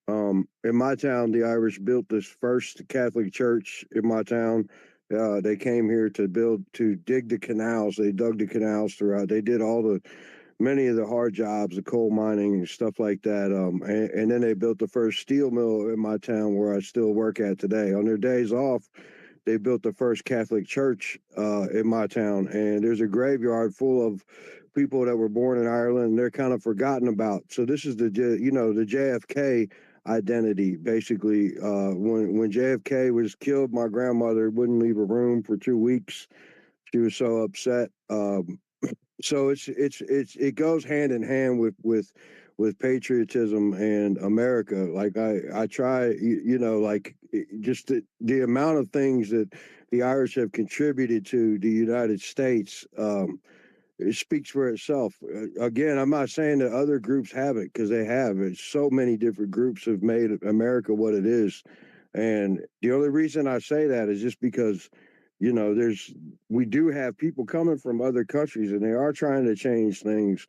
In my town, the Irish built this first Catholic church in my town. They came here to dig the canals. They dug the canals throughout. They did many of the hard jobs, the coal mining and stuff like that. And then they built the first steel mill in my town where I still work at today. On their days off, they built the first Catholic church in my town. And there's a graveyard full of people that were born in Ireland, and they're kind of forgotten about. So this is the JFK identity. Basically, when JFK was killed, my grandmother wouldn't leave a room for 2 weeks. She was so upset. So it goes hand in hand with patriotism and America. Like I try, just the amount of things that the Irish have contributed to the United States. It speaks for itself. Again, I'm not saying that other groups haven't, because they have. It's so many different groups have made America what it is. And the only reason I say that is just because, we do have people coming from other countries, and they are trying to change things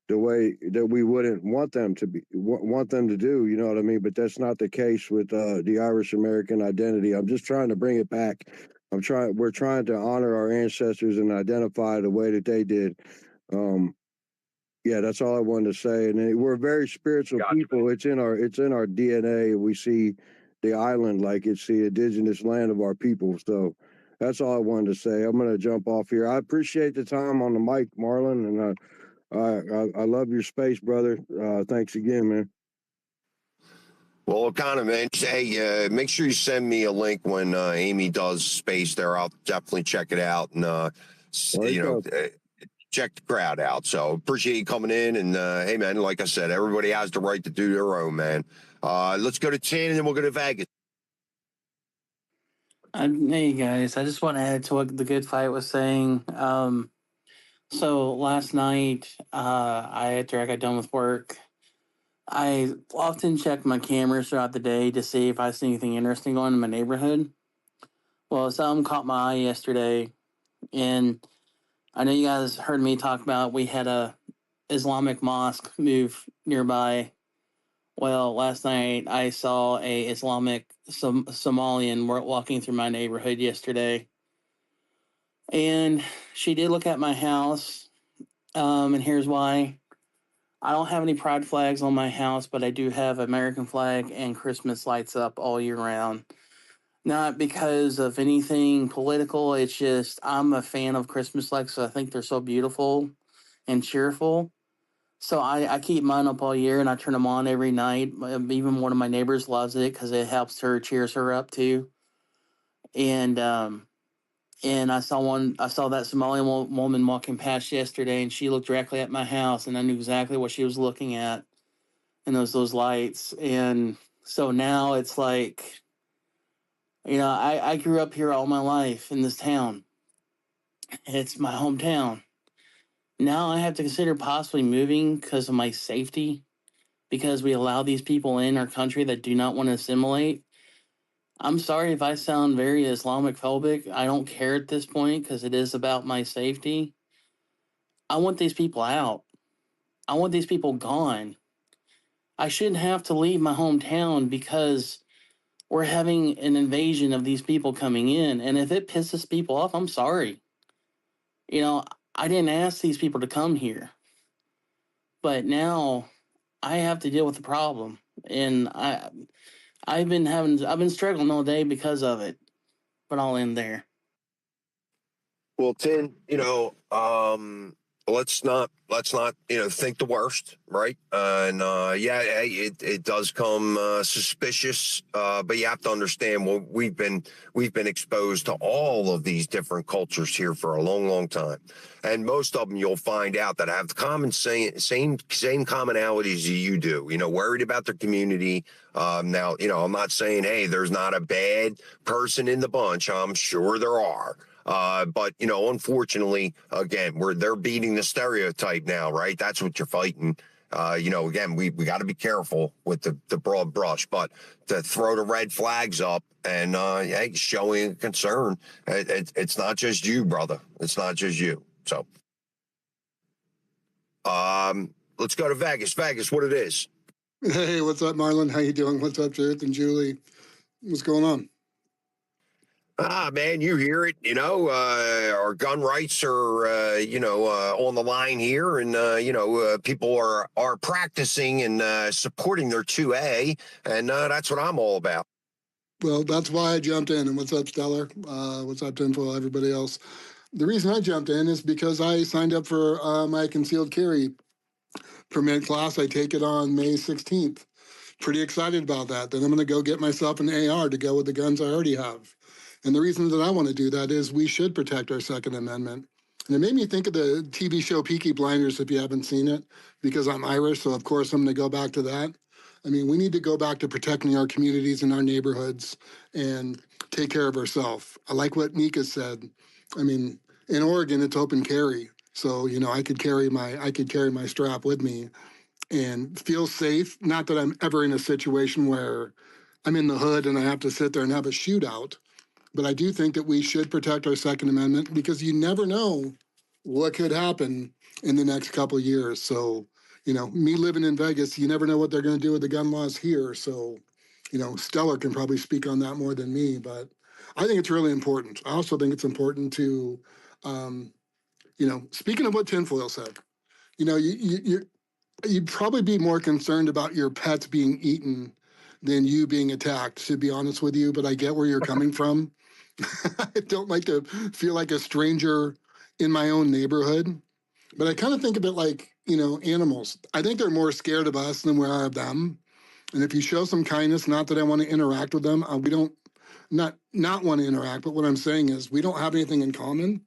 the way that we wouldn't want them to do, you know what I mean? But that's not the case with the Irish American identity. I'm just trying to bring it back. We're trying to honor our ancestors and identify the way that they did. Yeah, that's all I wanted to say. And we're very spiritual people. It's in our DNA. We see the island like it's the indigenous land of our people. So that's all I wanted to say. I'm going to jump off here. I appreciate the time on the mic, Marlon, and I love your space, brother. Thanks again, man. Well, kind of, man. Hey, make sure you send me a link when Amy does space there. I'll definitely check it out and check the crowd out. So appreciate you coming in. And hey, man, like I said, everybody has the right to do their own, man. Let's go to 10, and then we'll go to Vegas. Hey guys, I just want to add to what the Good Fight was saying. So last night, after I got done with work, I often check my cameras throughout the day to see if I see anything interesting going on in my neighborhood. Well, something caught my eye yesterday, and I know you guys heard me talk about we had a Islamic mosque move nearby. Well, last night I saw a Islamic Somalian walking through my neighborhood yesterday. And she did look at my house, and here's why. I don't have any pride flags on my house, but I do have American flag and Christmas lights up all year round. Not because of anything political, it's just I'm a fan of Christmas lights, so I think they're so beautiful and cheerful. So I keep mine up all year, and I turn them on every night. Even one of my neighbors loves it because it helps her, cheers her up too. And And I saw that Somalian woman walking past yesterday, and she looked directly at my house, and I knew exactly what she was looking at, and those lights. And so now it's like, I grew up here all my life in this town. It's my hometown. Now I have to consider possibly moving because of my safety, because we allow these people in our country that do not want to assimilate. I'm sorry if I sound very Islamic phobic. I don't care at this point because it is about my safety. I want these people out. I want these people gone. I shouldn't have to leave my hometown because we're having an invasion of these people coming in. And if it pisses people off, I'm sorry. I didn't ask these people to come here. But now I have to deal with the problem. And I've been struggling all day because of it. But I'll end there. Well, Tin, let's not think the worst, right? It does come suspicious, but you have to understand. Well, we've been exposed to all of these different cultures here for a long, long time, and most of them you'll find out that have the same commonalities as you do. Worried about their community. Now, I'm not saying, hey, there's not a bad person in the bunch. I'm sure there are. But unfortunately, again, they're beating the stereotype now, right? That's what you're fighting. Again, we got to be careful with the broad brush, but to throw the red flags up and showing concern, it's not just you, brother. It's not just you. So, let's go to Vegas. Vegas, what it is? Hey, what's up, Marlon? How you doing? What's up, Jared and Julie? What's going on? Man, you hear it, our gun rights are, on the line here, and, people are practicing and supporting their 2A, and that's what I'm all about. Well, that's why I jumped in. And what's up, Stellar? What's up, Tinfoil, everybody else? The reason I jumped in is because I signed up for my concealed carry permit class. I take it on May 16th. Pretty excited about that. Then I'm going to go get myself an AR to go with the guns I already have. And the reason that I want to do that is we should protect our Second Amendment. And it made me think of the TV show Peaky Blinders, if you haven't seen it, because I'm Irish. So, of course, I'm going to go back to that. I mean, we need to go back to protecting our communities and our neighborhoods and take care of ourselves. I like what Nika said. I mean, in Oregon, it's open carry. So, I could carry my strap with me and feel safe. Not that I'm ever in a situation where I'm in the hood and I have to sit there and have a shootout. But I do think that we should protect our Second Amendment because you never know what could happen in the next couple of years. So, me living in Vegas, you never know what they're going to do with the gun laws here. So, Stellar can probably speak on that more than me, but I think it's really important. I also think it's important to, speaking of what Tinfoil said, you'd probably be more concerned about your pets being eaten than you being attacked, to be honest with you, but I get where you're coming from. I don't like to feel like a stranger in my own neighborhood, but I kind of think of it like, animals. I think they're more scared of us than we are of them. And if you show some kindness, not that I want to interact with them, we don't not want to interact, but what I'm saying is we don't have anything in common.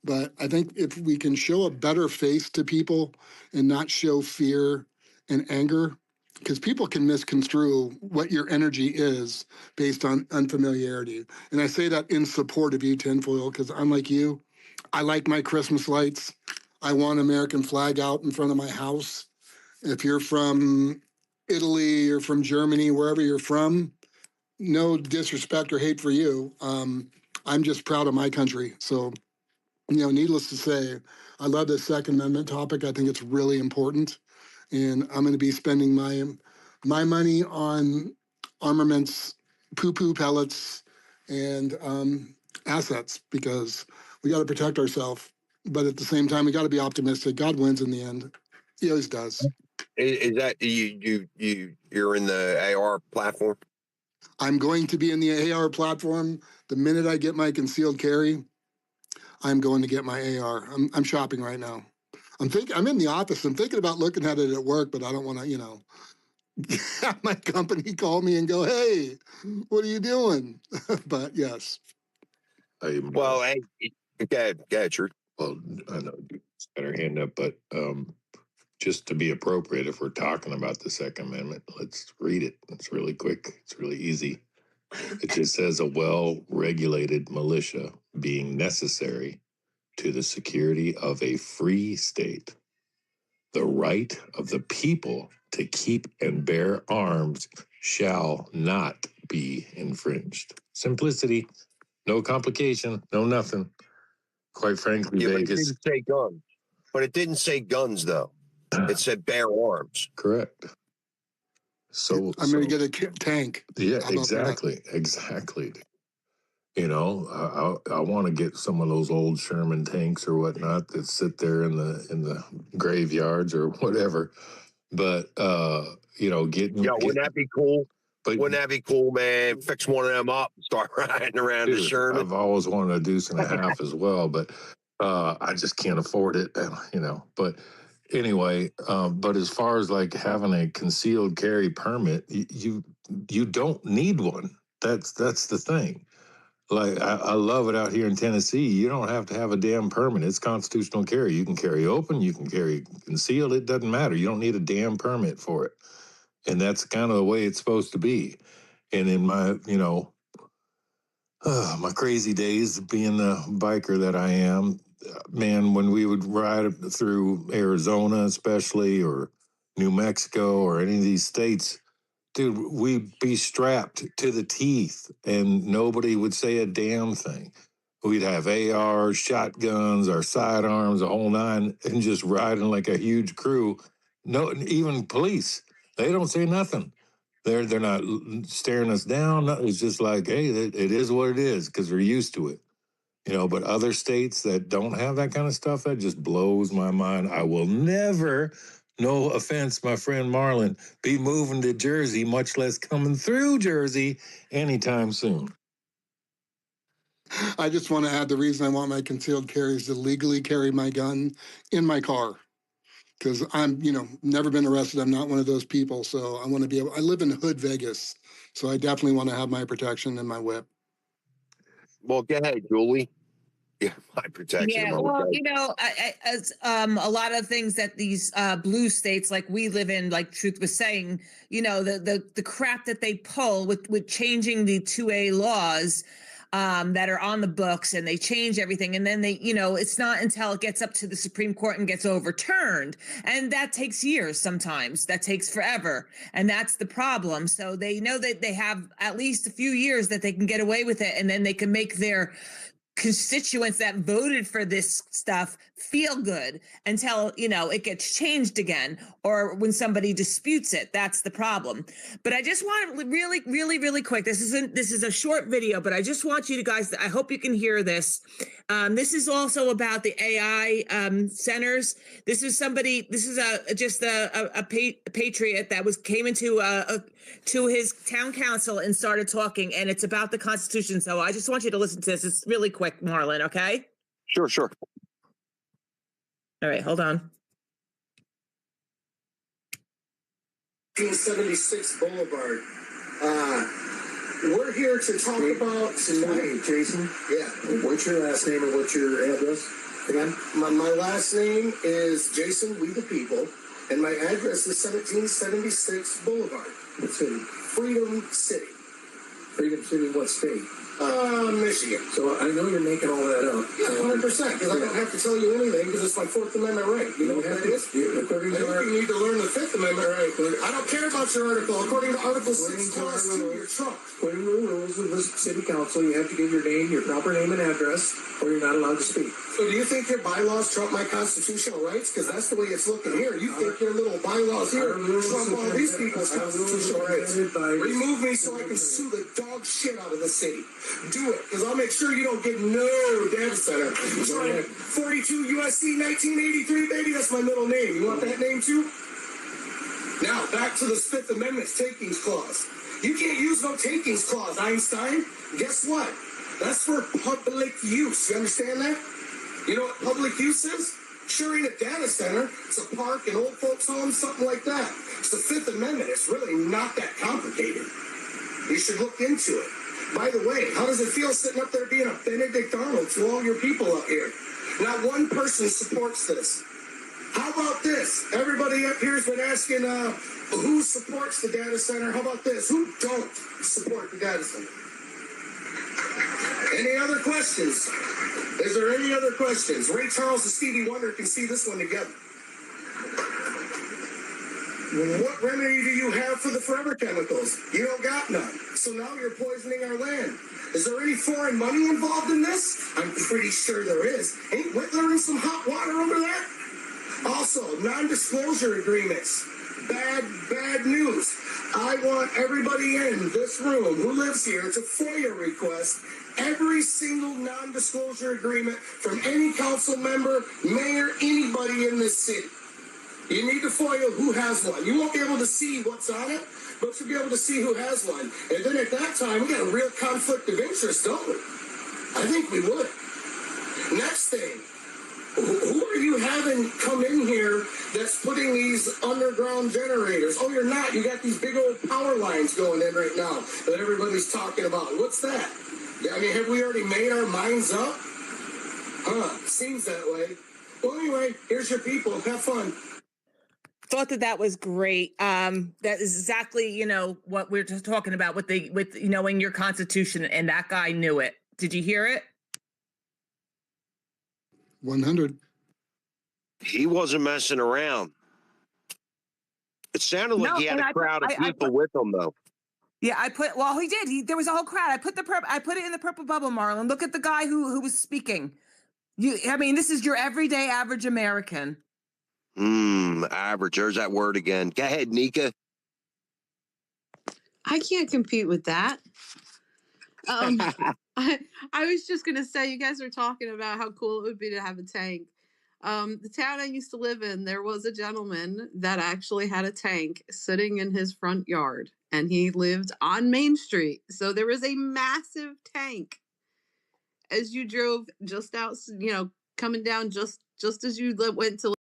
But I think if we can show a better face to people and not show fear and anger, because people can misconstrue what your energy is based on unfamiliarity. And I say that in support of you, Tinfoil, because unlike you, I like my Christmas lights. I want American flag out in front of my house. If you're from Italy or from Germany, wherever you're from, no disrespect or hate for you. I'm just proud of my country. So, needless to say, I love this Second Amendment topic. I think it's really important. And I'm going to be spending my money on armaments, poo-poo pellets, and assets because we got to protect ourselves. But at the same time, we got to be optimistic. God wins in the end. He always does. Is that you're in the AR platform? I'm going to be in the AR platform the minute I get my concealed carry. I'm going to get my AR. I'm shopping right now. I'm in the office. I'm thinking about looking at it at work, but I don't want to, have my company call me and go, "Hey, what are you doing?" But yes. Well, hey, go ahead, Truth. Well, I know you got her hand up, but just to be appropriate, if we're talking about the Second Amendment, let's read it. It's really quick. It's really easy. It just says a well-regulated militia being necessary to the security of a free state. The right of the people to keep and bear arms shall not be infringed. Simplicity, no complication, no nothing. Quite frankly, Yeah, but it Vegas. didn't say guns. But it didn't say guns, though. It said bear arms. Correct. So I'm going to get a tank. Yeah, How about that? exactly. You know, I want to get some of those old Sherman tanks or whatnot that sit there in the graveyards or whatever. But you know, Wouldn't that be cool? Wouldn't that be cool, man? Fix one of them up and start riding around the Sherman. I've always wanted a deuce and a half as well, but I just can't afford it, you know. But anyway, but as far as like having a concealed carry permit, you don't need one. That's the thing. Like I love it out here in Tennessee. You don't have to have a damn permit. It's constitutional carry. You can carry open, you can carry concealed. It doesn't matter. You don't need a damn permit for it. And that's kind of the way it's supposed to be. And in my, you know, my crazy days being the biker that I am, man, when we would ride through Arizona, especially, or New Mexico, or any of these states, dude, we'd be strapped to the teeth and nobody would say a damn thing. We'd have ARs, shotguns, our sidearms, a whole nine, and just riding like a huge crew. No, even police, they don't say nothing. They're not staring us down. It's just like, hey, it is what it is because they're used to it. You know, but other states that don't have that kind of stuff, that just blows my mind. I will never, no offense, my friend Marlon, be moving to Jersey, much less coming through Jersey anytime soon. I just want to add the reason I want my concealed carry is to legally carry my gun in my car. Because I'm, you know, never been arrested. I'm not one of those people. So I want to be able, I live in Hood, Vegas. So I definitely want to have my protection and my whip. Well, go ahead, Julie. Yeah, my protection. Yeah, well, you know, as a lot of things that these blue states like we live in, like Truth was saying, you know, the crap that they pull with changing the 2A laws that are on the books, and they change everything, and then they, you know, it's not until it gets up to the Supreme Court and gets overturned, and that takes years. Sometimes that takes forever, and that's the problem. So they know that they have at least a few years that they can get away with it, and then they can make their constituents that voted for this stuff feel good until, you know, it gets changed again, or when somebody disputes it. That's the problem. But I just want to really quick, this is a short video, but I just want you to guys, I hope you can hear this. This is also about the AI centers. This is a patriot that came into to his town council and started talking, and it's about the Constitution. So I just want you to listen to this. It's really quick, Marlon, okay? Sure. All right, hold on. 1976 Boulevard. We're here to talk about tonight. Jason? Yeah. What's your last name and what's your address again? My last name is Jason We the People, and my address is 1776 Boulevard. What city? Freedom City. Freedom City, what state? Michigan. So I know you're making all that up. Yeah, 100%, because I don't have to tell you anything, because it's my Fourth Amendment right. You know what that is? I think you need to learn the Fifth Amendment right. I don't care about your article. According to Article 6, Clause 2, you're Trump. According to the rules of the city council, you have to give your name, your proper name and address, or you're not allowed to speak. So do you think your bylaws trump my constitutional rights? Because that's the way it's looking here. You think your little bylaws here trump all these people's constitutional rights. Remove me so I can sue the dog shit out of the city. Do it, because I'll make sure you don't get no data center. 42 USC 1983, baby, that's my middle name. You want that name too? Now, back to the Fifth Amendment takings clause. You can't use no takings clause, Einstein. Guess what? That's for public use. You understand that? You know what public use is? Sure ain't a data center. It's a park, an old folks home, something like that. It's the Fifth Amendment. It's really not that complicated. You should look into it. By the way, how does it feel sitting up there being a Benedict Arnold to all your people up here? Not one person supports this. How about this? Everybody up here's been asking who supports the data center. How about this? Who don't support the data center? Any other questions? Is there any other questions? Ray Charles and Stevie Wonder can see this one together. What remedy do you have for the forever chemicals? You don't got none. So now you're poisoning our land. Is there any foreign money involved in this? I'm pretty sure there is. Ain't Whitler in some hot water over that? Also, non-disclosure agreements. Bad news. I want everybody in this room who lives here to FOIA request every single non-disclosure agreement from any council member, mayor, anybody in this city. You need to FOIA who has one. You won't be able to see what's on it, but you'll be able to see who has one. And then at that time, we got a real conflict of interest, don't we? I think we would. Next thing, who are you having come in here that's putting these underground generators? Oh, you're not. You got these big old power lines going in right now that everybody's talking about. What's that? I mean, have we already made our minds up? Seems that way. Well, anyway, here's your people. Have fun. Thought that was great. That is exactly, what we're just talking about with knowing your constitution, and that guy knew it. Did you hear it? 100. He wasn't messing around. It sounded like he had a crowd of people with him, though. Yeah, he did. There was a whole crowd. I put it in the purple bubble, Marlon. Look at the guy who was speaking. This is your everyday average American. Average. There's that word again. Go ahead, Nika. I can't compete with that. I was just gonna say, you guys were talking about how cool it would be to have a tank. The town I used to live in, there was a gentleman that actually had a tank sitting in his front yard, and he lived on Main Street. So there was a massive tank as you drove just out, coming down just as you went to